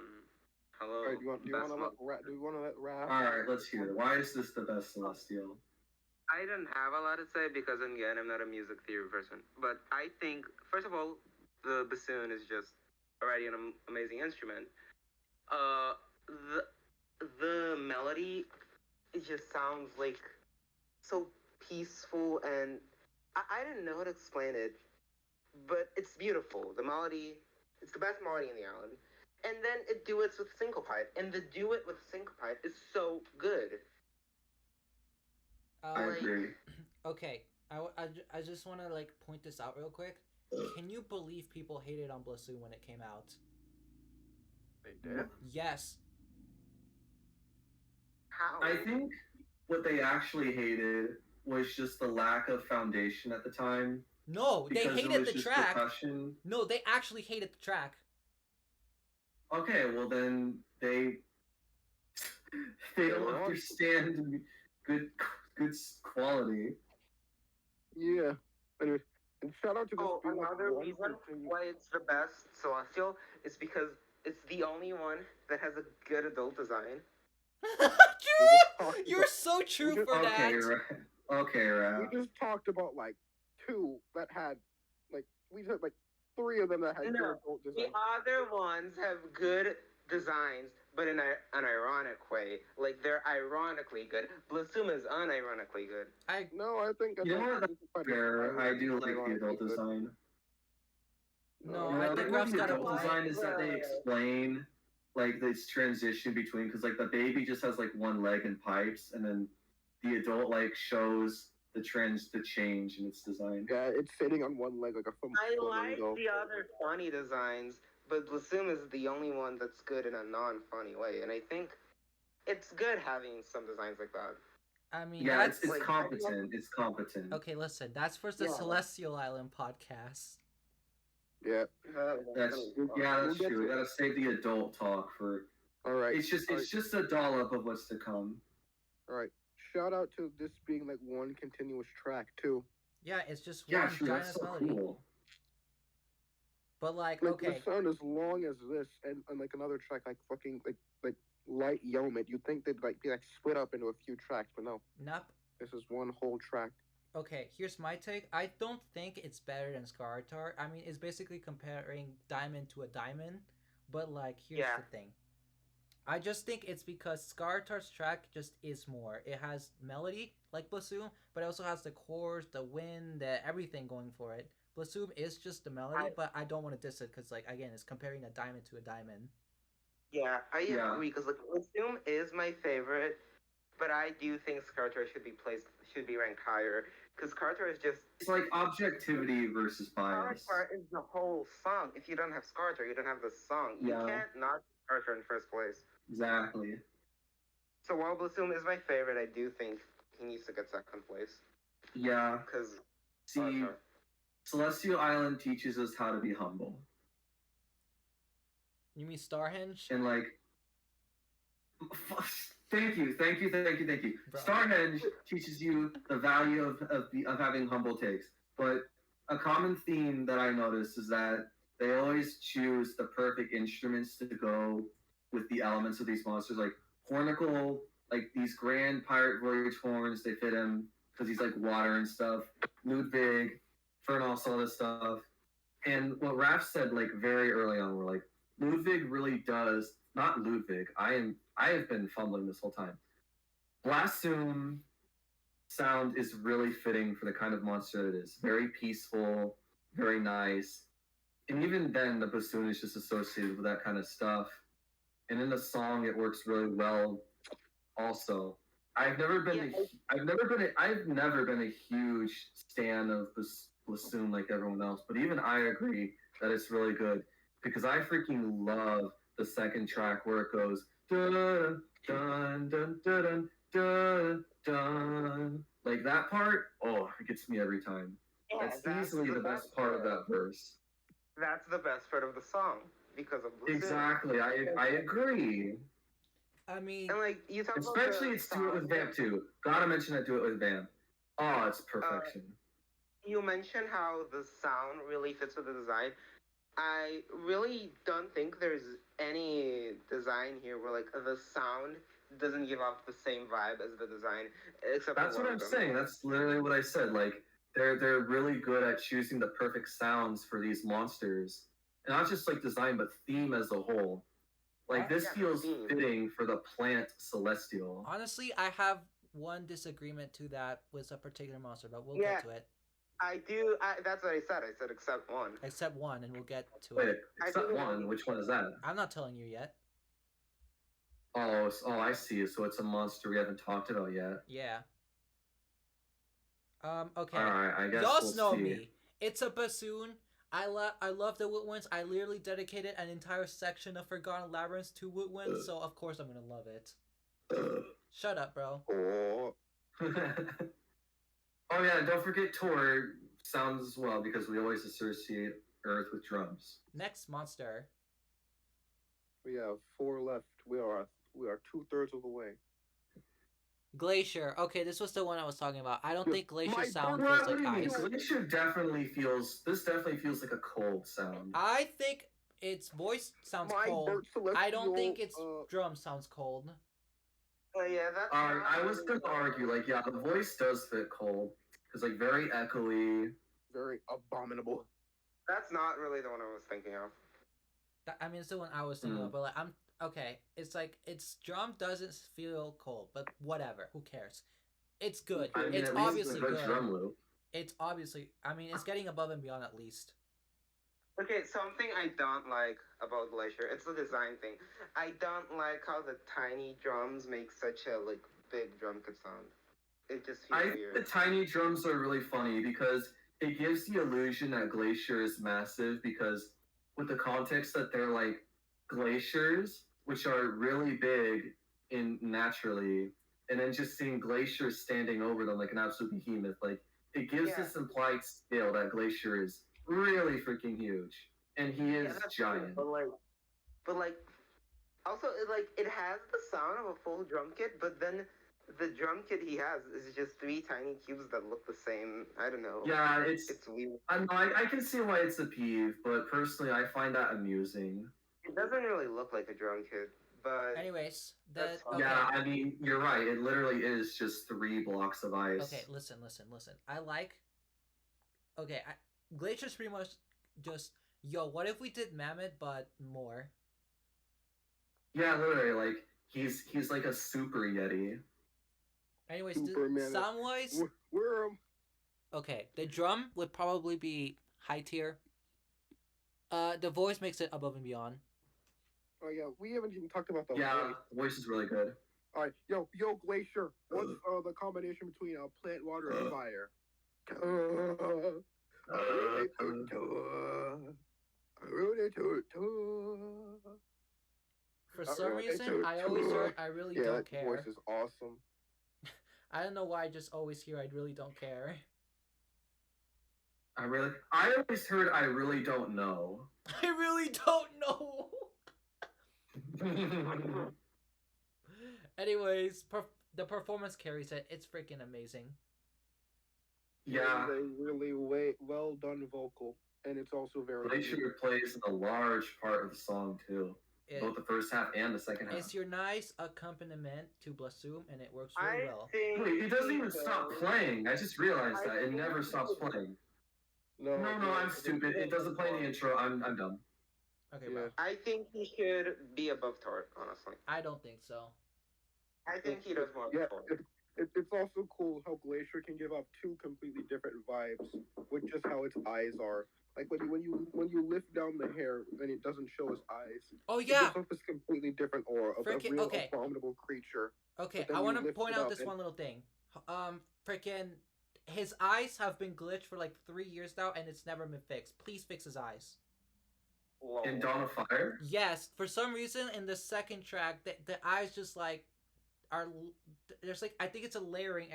Hello. All right, do you want Best to let do we want to let Raph? All right, let's hear it. Why is this the best Celestial? I don't have a lot to say because, again, I'm not a music theory person. But I think, first of all, the bassoon is just already an amazing instrument. Uh, the melody, it just sounds like so peaceful, and I don't know how to explain it, but it's beautiful. The melody, it's the best melody in the island. And then it duets with syncopite, and the duet with syncopite is so good. I Um, Like, agree. okay, I just want to like point this out real quick. Can you believe people hated on Blossom when it came out? They did. Yes. how? I think what they actually hated was just the lack of foundation at the time No, they because it hated was the just track. percussion. No, they actually hated the track. Okay, well then they don't were on. understand good quality. Yeah. Anyway, and shout out to this Oh, being like another one reason continuous. why it's the best Celestial is because it's the only one that has a good adult design. True. You're about- so true just- for Okay, that. right. Okay, right. We just talked about like two that had like we said like three of them that had good No, adult the design. other ones have good designs, but in an ironic way. Like, they're ironically good. Blossom is unironically good. No, I think You know what? think it's quite Fair. I do like the ironically adult good. design. No, You know, I I think like Ruff's the got a adult point. design is that they explain like this transition between because like the baby just has like one leg and pipes, and then the adult like shows the change in its design. Yeah, it's sitting on one leg like a I like flamingo. the other funny designs, but Blossom is the only one that's good in a non-funny way, and I think it's good having some designs like that. I mean, Yeah, that's it's like, competent. It's competent. okay. Listen, that's for the Yeah. Celestial Island podcast. Yeah. That's We'll get true. to We it. gotta save the adult talk for. All right. It's just a dollop of what's to come. All right. Shout out to this being like one continuous track too. Yeah, it's just Yeah, one true. giant That's so melody. cool. But like, Like okay, the sound as long as this and like another track like fucking like Light Yeoman. You'd think they'd like be like split up into a few tracks, but no. nope. This is one whole track. Okay, here's my take. I don't think it's better than Scartar. I mean, it's basically comparing diamond to a diamond. But like, here's the thing. I just think it's because Scartar's track just is more. It has melody like Blossom, but it also has the chords, the wind, everything going for it. Blossom is just the melody, but I don't want to diss it because, like, again, it's comparing a diamond to a diamond. Yeah, I Yeah. agree, because like Blossom is my favorite, but I do think Scarter should be ranked higher, because Scarter is just It's like objectivity versus bias. Scarter is the whole song. If you don't have Scarter, you don't have the song. You Yeah. can't not Scarter in first place. Exactly. So while Blossom is my favorite, I do think he needs to get second place, Yeah. because See, Celestial Island teaches us how to be humble. You mean Starhenge? And like, thank you. Bro. Starhenge teaches you the value of having humble takes. But a common theme that I noticed is that they always choose the perfect instruments to go with the elements of these monsters. Like Hornicle, like these grand pirate voyage horns, they fit him because he's like water and stuff. Ludwig, Furnos, all this stuff. And what Raph said like very early on, we're like, Ludwig really does not Ludwig. I have been fumbling this whole time. Blossom sound is really fitting for the kind of monster it is. Very peaceful, very nice. And even then the bassoon is just associated with that kind of stuff. And in the song it works really well also. I've never been a huge stan of bassoon like everyone else, but even I agree that it's really good because I freaking love the second track where it goes dun dun dun dun dun dun. Like that part, oh, it gets me every time. That's easily the best part of that verse. That's the best part of the song because of Blossom. Exactly, I agree. I mean, And like you talk Especially about it's Do It With Vamp too. Gotta mention that Do It With Vamp. Oh, it's perfection. You mentioned how the sound really fits with the design. I really don't think there's any design here, where like the sound doesn't give off the same vibe as the design, except That's for what one I'm of them. saying. That's literally what I said. Like they're really good at choosing the perfect sounds for these monsters, and not just like design, but theme as a whole. Like this feels fitting for the plant celestial. Honestly, I have one disagreement to that with a particular monster, but we'll Yeah. get to it. I do. That's what I said. I said except one. Except one, and we'll get to Wait, it. except one. Which one is that? I'm not telling you yet. Oh, I see. So it's a monster we haven't talked about yet. Yeah. Okay. All right, I guess Y'all we'll know see. me. It's a bassoon. I love the woodwinds. I literally dedicated an entire section of Forgotten Labyrinths to woodwinds, so of course I'm gonna love it. Shut up, bro. Oh, Oh yeah, don't forget Tor sounds as well because we always associate Earth with drums. Next monster. we have 4 left. We are 2/3 of the way. Glacier. Okay, this was the one I was talking about. I don't think Glacier My sound bird- feels What like do you mean? ice. Glacier definitely feels. This definitely feels like a cold sound. I think its voice sounds My cold. bird celestial, I don't think its drum sounds cold. Yeah, that's. I was gonna argue, like, yeah, the voice does fit cold because, like, very echoey. very abominable. That's not really the one I was thinking of. I mean, it's the one I was thinking of, but like, I'm okay. It's like its drum doesn't feel cold, but whatever. Who cares? It's good. I mean, It's at least obviously it's a good good. drum loop. It's obviously. I mean, it's getting above and beyond at least. Okay, something I don't like about Glacier, it's the design thing. I don't like how the tiny drums make such a like big drum kit sound. It just feels I think weird. the tiny drums are really funny because it gives the illusion that Glacier is massive because with the context that they're like glaciers, which are really big in naturally, and then just seeing Glacier standing over them like an absolute behemoth, like it gives this implied scale that Glacier is really freaking huge, and he is giant. But like, also it has the sound of a full drum kit, but then the drum kit he has is just 3 tiny cubes that look the same. I don't know. Yeah, it's weird. I can see why it's a peeve, but personally, I find that amusing. It doesn't really look like a drum kit, but anyways, that's fine. Yeah, I mean, you're right. It literally is just 3 blocks of ice. Okay, listen. I like. Okay, Glacier's pretty much just what if we did Mammoth but more? Yeah, literally, like he's like a super yeti. Anyways, Superman. sound wise, We're okay. The drum would probably be high tier. The voice makes it above and beyond. Oh yeah, we haven't even talked about the Yeah, voice. the voice is really good. All right, yo, Glacier. What's the combination between plant, water, and fire? For some reason, I always heard I really don't that care. voice is awesome. I don't know why I just always hear I really don't care. I always heard I really don't know. I really don't know. Anyways, the performance carries it. It's freaking amazing. Yeah. It's a really well done vocal, and it's also very. Glacier plays a large part of the song too, both the first half and the second half. It's your nice accompaniment to Blasum, and it works really well. Wait, it doesn't even stop playing. I just realized that it never stops playing. No, I'm stupid. It doesn't play in the intro. I'm dumb. Okay, bro. I think he should be above Tort, honestly. I don't think so. I think he does more. Yeah, it's also cool how Glacier can give off 2 completely different vibes with just how its eyes are. Like when you lift down the hair and it doesn't show his eyes. Oh It yeah. gives off this completely different aura of a real abominable creature. Okay, then I you want to lift point it out up this and- one little thing. Freaking, his eyes have been glitched for like 3 years now, and it's never been fixed. Please fix his eyes. In Dawn of Fire? Yes, for some reason in the second track, the eyes just like are there's like I think it's a layering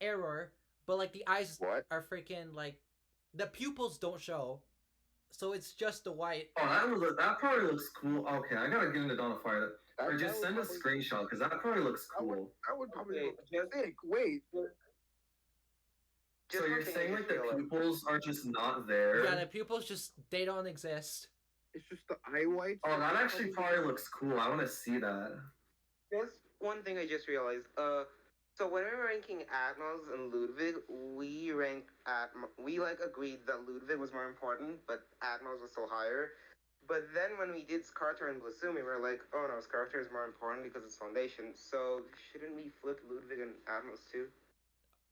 error, but like the eyes are freaking like the pupils don't show, so it's just the white. Oh, that probably looks cool. Okay, I gotta get into Dawn of Fire. Or just send a screenshot because that probably looks cool. That would probably look sick. Wait. So you're saying like the pupils are just not there? Yeah, the pupils just they don't exist. It's just the eye whites. Oh, that actually probably looks cool. I want to see that. There's one thing I just realized. So when we were ranking Atmos and Ludwig, we like agreed that Ludwig was more important, but Atmos was still higher. But then when we did Scarter and Blasumi, we were like, oh no, Scarter is more important because it's Foundation. So shouldn't we flip Ludwig and Atmos too?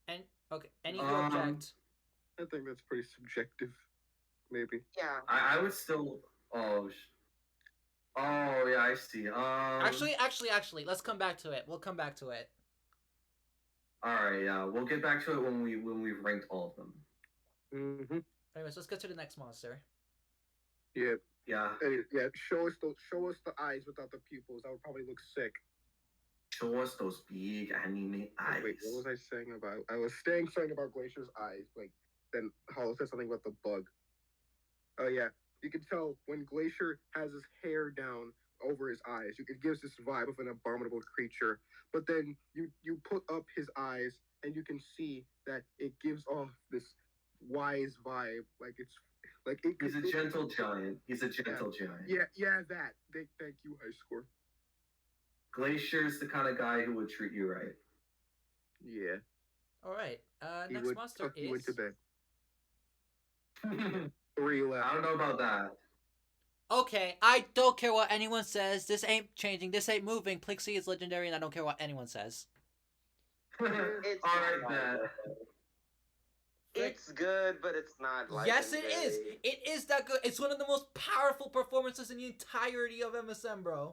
And okay, any who object? I think that's pretty subjective. Maybe. Yeah. I would still. Oh. Oh yeah, I see. Actually, let's come back to it. We'll come back to it. All right, yeah, we'll get back to it when we've ranked all of them. Mm-hmm. Anyways, let's get to the next monster. Yeah. Yeah. Yeah. Show us the eyes without the pupils. That would probably look sick. Show us those big anime eyes. Wait, what was I saying about? I was saying something about Glacier's eyes. Like then Hollow said something about the bug. Oh yeah, you can tell when Glacier has his hair down over his eyes. It gives this vibe of an abominable creature. But then you put up his eyes and you can see that it gives off this wise vibe. Like it's like it. He's a gentle giant. He's a gentle giant. Yeah, that. Thank you, High Score. Glacier's the kind of guy who would treat you right. Yeah. All right. He Next would monster tuck you is. into bed. 3 left. I don't know about that. Okay, I don't care what anyone says. This ain't changing. This ain't moving. Plixie is legendary, and I don't care what anyone says. It's Alright then. It's good, but it's not like. Yes, it is. It is that good. It's one of the most powerful performances in the entirety of MSM, bro.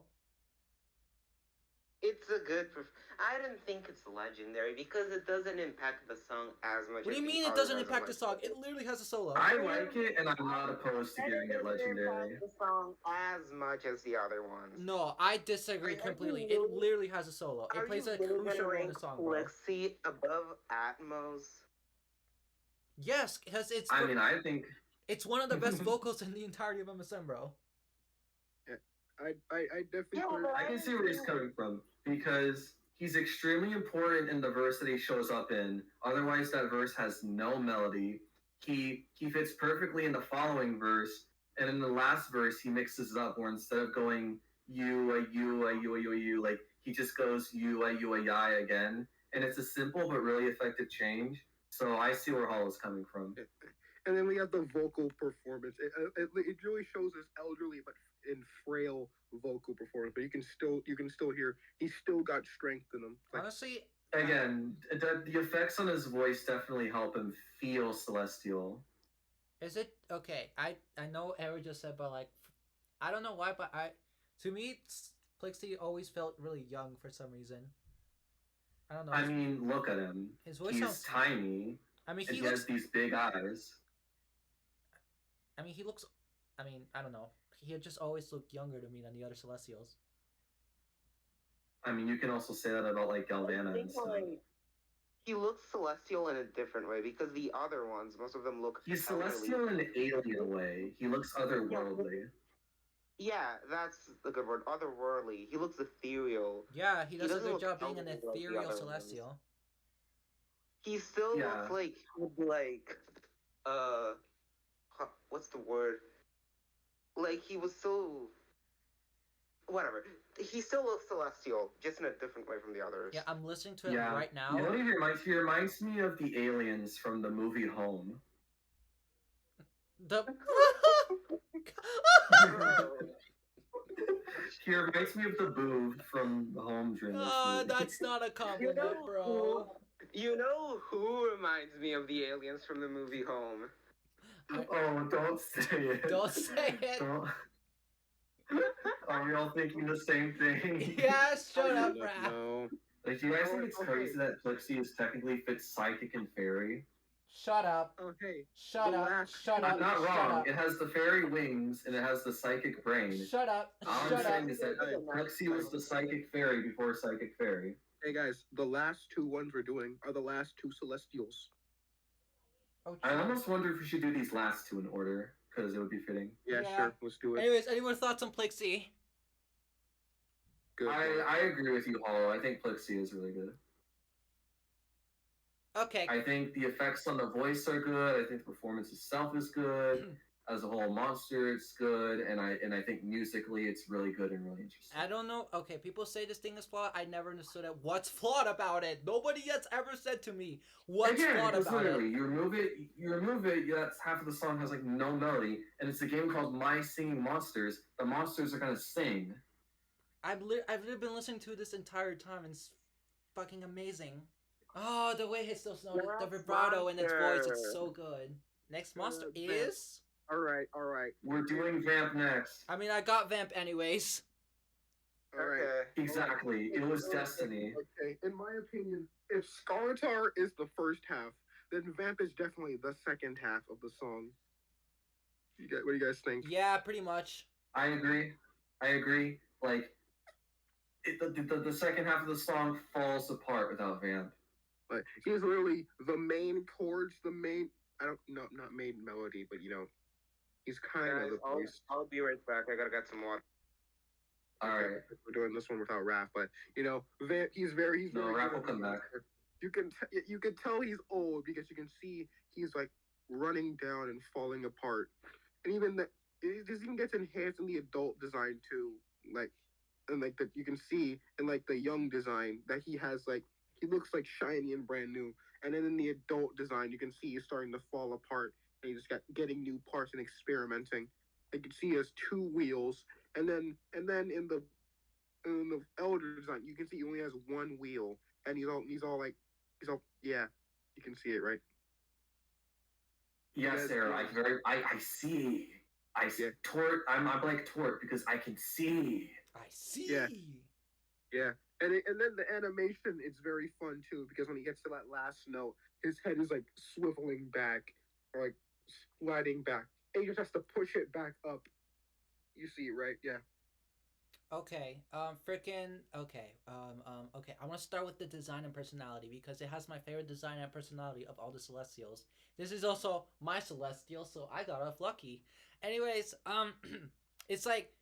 It's a good. I don't think it's legendary because it doesn't impact the song as much. What do you as mean the it doesn't other impact the ones. song? It literally has a solo. I like it, and I'm not opposed to giving it legendary. The song as much as the other ones. No, I disagree completely. It literally has a solo. It plays a crucial role in the song, bro. Plexi above Atmos. Yes, because it's. I mean, I think it's one of the best vocals in the entirety of MSM, bro. I definitely. I can see where he's coming from because he's extremely important in the verse that he shows up in. Otherwise, that verse has no melody. He fits perfectly in the following verse, and in the last verse, he mixes it up where instead of going you, like he just goes you again, and it's a simple but really effective change. So I see where Hall is coming from. And then we have the vocal performance. It really shows this elderly but in frail vocal performance, but you can still hear he's still got strength in him. Like, Honestly, again, the effects on his voice definitely help him feel celestial. is it okay? I know Eric just said, but like, I don't know why, but to me, Plixie always felt really young for some reason. I don't know. I mean, look at him. His voice He's sounds tiny. I mean, And he he looks. has these big eyes. I mean, he looks. I mean, I don't know. He just always looked younger to me than the other Celestials. I mean, you can also say that about like Galvana and stuff. He looks celestial in a different way because the other ones, most of them look. He's elderly. celestial in an alien way. He looks otherworldly. Yeah, that's the good word. Otherworldly. He looks ethereal. Yeah, he does a doesn't good look job being an elderly like the ethereal other ones. Celestial. He still Yeah. looks like he would be like, what's the word? Like he was so. Whatever. He still looks celestial, just in a different way from the others. Yeah, I'm listening to it Yeah. right now. You know what he reminds me of the aliens from the movie Home. The. He reminds me of the boob from the Home during this movie. That's not a compliment, bro. You know who reminds me of the aliens from the movie Home? Oh, don't say it. Don't say it. Don't. Are we all thinking the same thing? Yeah, shut up, Raph. No. Like, do you guys think it's crazy that Plixie is technically fits psychic and fairy? Shut up. Oh hey. Shut up. Shut up. I'm not Shut wrong. up. It has the fairy wings and it has the psychic brain. Shut up. All I'm Shut up. saying is that Plixie was the psychic fairy before psychic fairy. Hey guys, the last two ones we're doing are the last two Celestials. Oh, I jeez. almost wonder if we should do these last two in order because it would be fitting. Yeah, Yeah. sure. Let's do it. Anyways, any more thoughts on Plixie? Good. I agree with you, Hollow. I think Plixie is really good. Okay. I think the effects on the voice are good. I think the performance itself is good. as a whole monster, it's good, and I think musically it's really good and really interesting. I don't know. Okay, people say this thing is flawed. I never understood it. What's flawed about it? Nobody has ever said to me what's Again, flawed because about literally, it. you remove it. Yeah, that's half of the song has like no melody, and it's a game called My Singing Monsters. The monsters are gonna sing. I've been listening to this entire time, and it's fucking amazing. Oh, the way his still noted the vibrato in its voice, it's so good. Next monster Vamp. is. All right. We're doing Vamp next. I mean, I got Vamp anyways. All right. Okay. Exactly. It was Destiny. Okay. In my opinion, if Skartar is the first half, then Vamp is definitely the second half of the song. What do you guys think? Yeah, pretty much. I agree. Like, the second half of the song falls apart without Vamp. Like he's literally the main chords, the main. I don't know, not main melody, but he's kind Guys, of the voice. I'll be right back. I gotta get some water. All right. We're doing this one without Raph, but Vamp. He's very. No, Raph will good. come back. You can tell he's old because you can see he's like running down and falling apart, and even that this even gets enhanced in the adult design too. Like, and like that you can see in like the young design that he has like he looks like shiny and brand new, and then in the adult design you can see he's starting to fall apart, and he's just getting new parts and experimenting. You can see he has two wheels, and then in the elder design you can see he only has one wheel, and he's all yeah, you can see it, right? Yes, Sarah. I see. Yeah. Tort. I'm like Tort because I can see. I see. Yeah, and then the animation is very fun too because when he gets to that last note, his head is like swiveling back or like sliding back, and he just has to push it back up. You see it, right? Yeah. Okay. Okay. Okay. I want to start with the design and personality because it has my favorite design and personality of all the Celestials. This is also my Celestial, so I got off lucky. Anyways, it's like,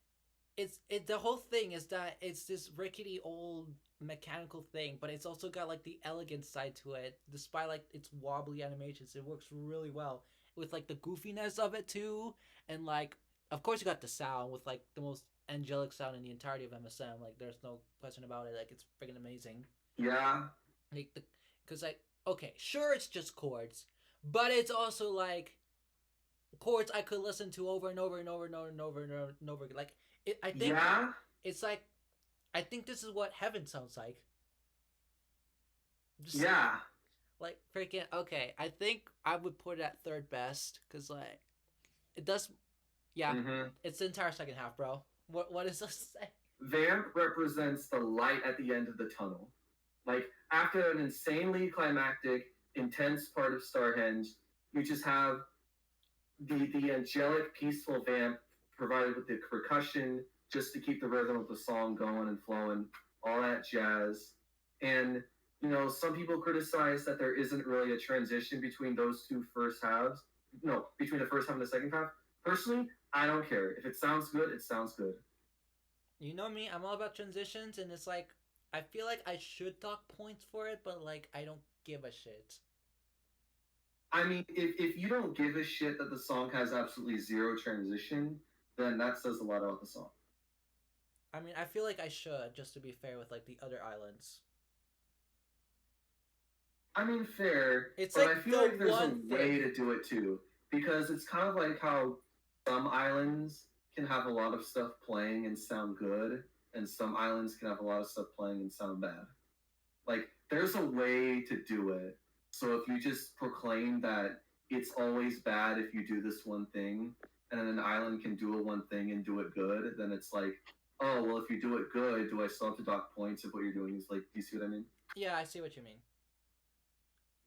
the whole thing is that it's this rickety old mechanical thing, but it's also got like the elegant side to it. Despite like its wobbly animations, it works really well with like the goofiness of it too, and like of course you got the sound with like the most angelic sound in the entirety of MSM. Like there's no question about it. Like it's freaking amazing. Yeah. Like because like okay, sure it's just chords, but it's also like chords I could listen to over and over and over and over and over and over and over. Like I think it's like I think this is what heaven sounds like. Just like freaking okay. I think I would put it at third best because like it does. Yeah, it's the entire second half, bro. What does this say? Vamp represents the light at the end of the tunnel. Like after an insanely climactic, intense part of Starhenge, you just have the angelic, peaceful Vamp provided with the percussion just to keep the rhythm of the song going and flowing, all that jazz. And some people criticize that there isn't really a transition between those two first halves. No, between the first half and the second half. Personally, I don't care. If it sounds good, it sounds good. You know me, I'm all about transitions, and it's like I feel like I should dock points for it, but like I don't give a shit. I mean, if you don't give a shit that the song has absolutely zero transition, then that says a lot about the song. I mean, I feel like I should, just to be fair with like the other islands. I mean, fair. It's but like I feel like there's a one way to do it too, because it's kind of like how some islands can have a lot of stuff playing and sound good, and some islands can have a lot of stuff playing and sound bad. Like, there's a way to do it. So if you just proclaim that it's always bad if you do this one thing, and then an island can do a one thing and do it good, then it's like, oh, well, if you do it good, do I still have to dock points if what you're doing is like, do you see what I mean? Yeah, I see what you mean.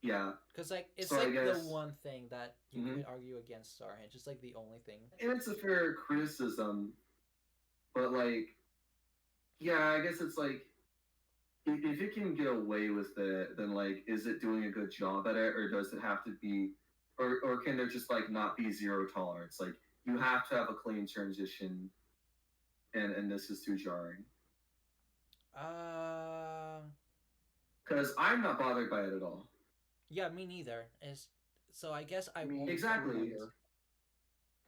Yeah. Because like it's So like guess, the one thing that you could argue against Starhenge. It's like the only thing. And it's a fair criticism, but like, yeah, I guess it's like, if it can get away with it, then like, is it doing a good job at it, or does it have to be, or can there just like not be zero tolerance? Like, you have to have a clean transition, and this is too jarring. Because I'm not bothered by it at all. Yeah, me neither. So I guess I won't. Exactly.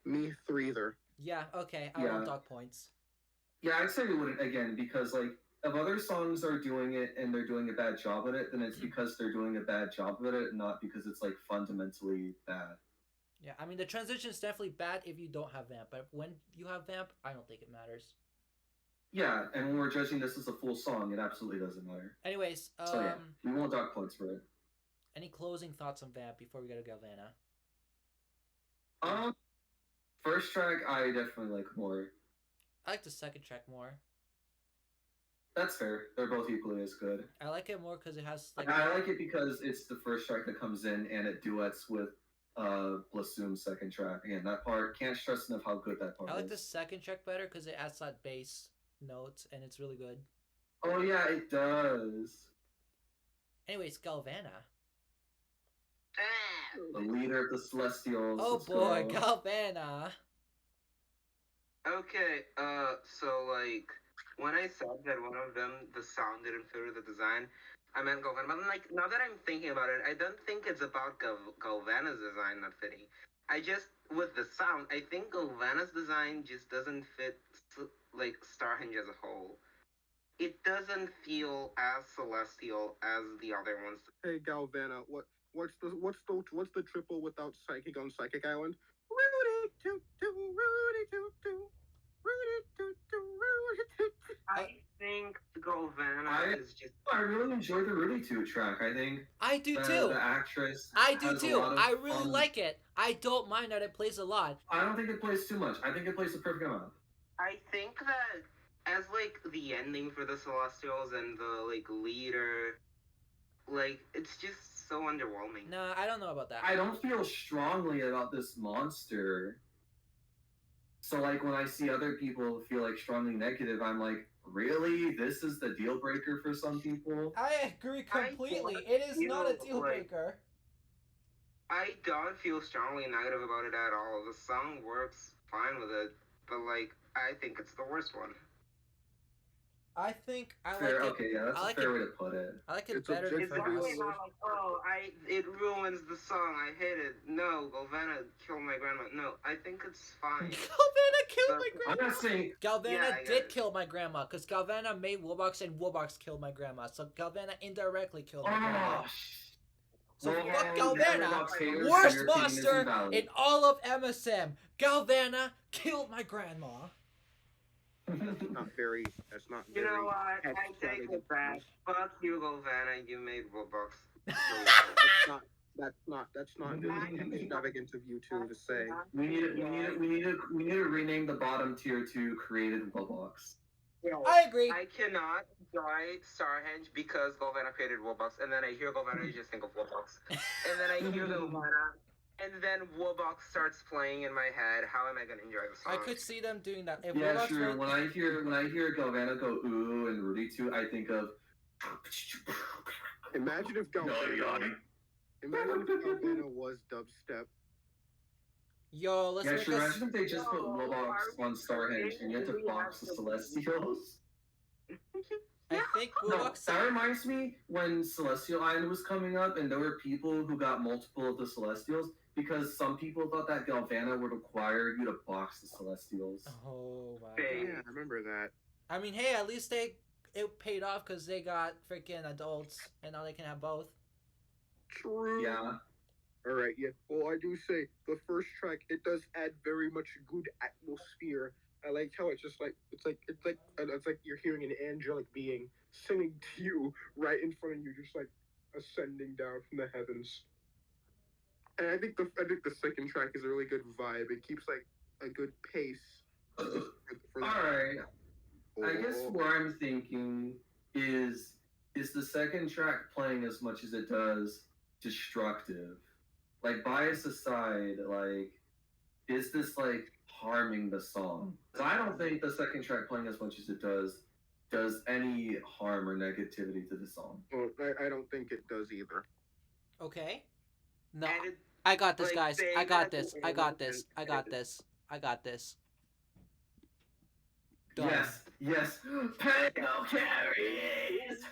Me three either. Yeah, okay, I Yeah. won't dog points. Yeah, I'd say we wouldn't again because like if other songs are doing it and they're doing a bad job at it, then it's because they're doing a bad job at it, not because it's like fundamentally bad. Yeah, I mean the transition is definitely bad if you don't have vamp, but when you have vamp, I don't think it matters. Yeah, and when we're judging this as a full song, it absolutely doesn't matter. Anyways, So yeah, we won't dog points for it. any closing thoughts on vamp before we go to Galvana? First track I definitely like more. I like the second track more. That's fair. They're both equally as good. I like it more because it has like I like it because it's the first track that comes in and it duets with Blassoom's second track. Again, that part can't stress enough how good that part I like is. the second track better because it adds that bass note and it's really good. Oh yeah, it does. Anyways, Galvana. The leader of the Celestials. Oh let's boy, go. Galvana. Okay, so like when I said that one of them, the sound didn't fit with the design, I meant Galvana. But like now that I'm thinking about it, I don't think it's about Galvana's design not fitting. I just with the sound, I think Galvana's design just doesn't fit like Starhenge as a whole. It doesn't feel as celestial as the other ones. Hey Galvana, what's the triple without Psychic on Psychic Island? Rudy toot toot, Rudy toot toot, Rudy toot toot, Rudy toot toot. I think Galvana is just. I really enjoy the Rudy 2 track. I think I do the, too. The actress. I do has a too. lot of I really fun. like it. I don't mind that it plays a lot. I don't think it plays too much. I think it plays the perfect amount. I think that as like the ending for the Celestials and the like leader, like it's just so underwhelming. Nah, I don't know about that. I don't feel strongly about this monster. So like when I see other people feel like strongly negative, I'm like, really? This is the deal breaker for some people? I agree completely. It is not a deal breaker. I don't feel strongly negative about it at all. The song works fine with it, but like I think it's the worst one. I think I Fair, like it. okay, yeah, that's I like a fair it. way to put it. I like it It's better than It's objectively Furnace. definitely not like, oh, it ruins the song. I hate it. No, Galvana killed my grandma. No, I think it's fine. Galvana killed my I'm grandma. not saying Galvana Yeah, I did get it. kill my grandma because Galvana made Wobox and Wobox killed my grandma. So Galvana indirectly killed my grandma. So well, fuck yeah, Galvana, Roblox haters, worst your opinion is monster invalid. in all of MSM. Galvana killed my grandma. Not very. That's not You very. know what? I take extravagant. it back. Fuck you, Galvana. You made Roblox. That's not very extravagant of you two to say. we need to rename the bottom tier to created Roblox. I agree. I cannot enjoy Starhenge because Galvana created Roblox, and then I hear Galvana, I just think of Roblox. And then I hear Galvana, and then Roblox starts playing in my head. How am I gonna enjoy the song? I could see them doing that. If Yeah, Wobox sure. made- When I hear Galvana go ooh and Rudy too, I think of. Imagine if Galvana was dubstep. Yo, let's Yeah, make sure. us. Imagine if they just put Roblox on Starhenge and you had to box the Celestials. I think No, Wobox. that reminds me when Celestial Island was coming up, and there were people who got multiple of the Celestials because some people thought that Galvana would require you to box the Celestials. Oh my Hey. god. Yeah, I remember that. I mean, hey, at least it paid off because they got freaking adults and now they can have both. True. Yeah. All right. Yeah. Well, I do say the first track it does add very much good atmosphere. I like how it's just like it's like you're hearing an angelic being singing to you right in front of you, just like ascending down from the heavens. And I think the second track is a really good vibe. It keeps like a good pace. For the- Alright. I guess Oh. what I'm thinking is the second track playing as much as it does destructive? Like bias aside, like is this like harming the song? 'Cause I don't think the second track playing as much as it does any harm or negativity to the song. Well, I don't think it does either. Okay. No, And it, I got this, like, guys. saying I got that this. the I got end this. I and- got this. I got this. Done. Yes. Pango carries.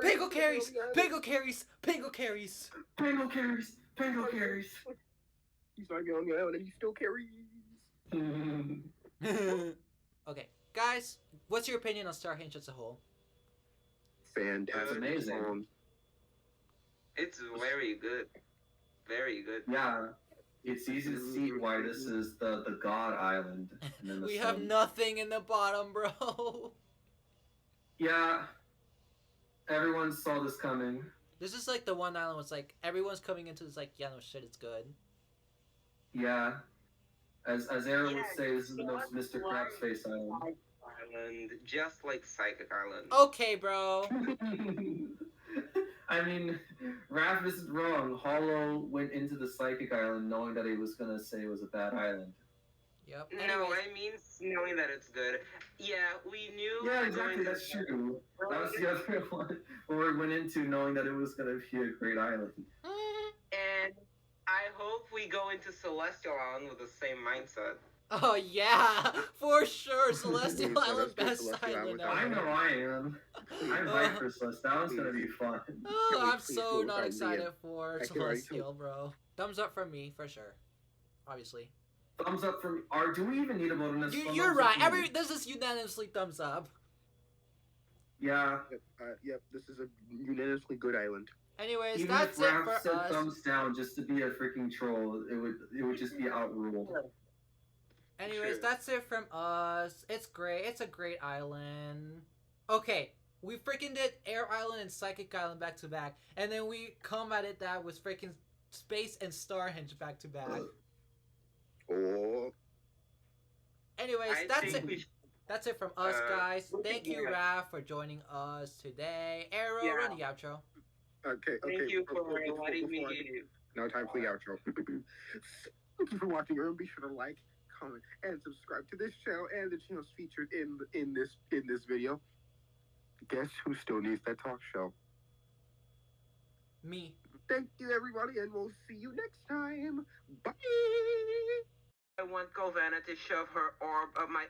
Pango carries. Pango carries. Pango carries. Pango carries. Pango carries. He's might be on the island and he still carries. Okay, guys, what's your opinion on Starhenge as a whole? Fantastic. Amazing. It's very good. Very good. Yeah, it's easy to see why this is the God Island. We have nothing in the bottom, bro. Yeah, everyone saw this coming. This is like the one island was like everyone's coming into this like, yeah, no shit, it's good. Yeah, as Aaron would Yeah, say, this is the most just Mr. Crab's Face Island. Island, just like Psychic Island. Okay, bro. I mean, Raph isn't wrong. Hollow went into the Psychic Island knowing that he was gonna say it was a bad island. Yep. No, Anyways, I mean knowing that it's good. Yeah, we knew. Yeah, exactly. That's true. That was the other one where we went into knowing that it was gonna be a great island. And I hope we go into Celestial Island with the same mindset. oh yeah, for sure, Celestial Island, best Celestial island Island. I ever. know I am. I'm hyped for Celeste. That one's gonna be fun. Oh, I'm Please so do not it. excited for I can already Celestial, bro. Thumbs up from me for sure. Obviously. Thumbs up from. Do we even need a vote on this? You're Thumbs right. up from me. This is unanimously thumbs up. Yeah. Yep, this is a unanimously good island. Anyways, Even that's if it Raph for said us. thumbs down just to be a freaking troll, it would just be outruled. Anyways, Sure. that's it from us. It's great. It's a great island. Okay, we freaking did Air Island and Psychic Island back to back, and then we combated that with freaking Space and Starhenge back to back. Oh, Anyways, I that's think it. we should- That's it from us, guys. we Thank can you, do it. Raph, for joining us today. Arrow, Yeah. run the outro. okay. Thank you for before letting I- me. Now time for the outro. Thank you for watching. Remember, be sure to like, comment, and subscribe to this channel and the channels featured in this video. Guess who still needs that talk show? Me. Thank you, everybody, and we'll see you next time. Bye. I want Govana to shove her orb up my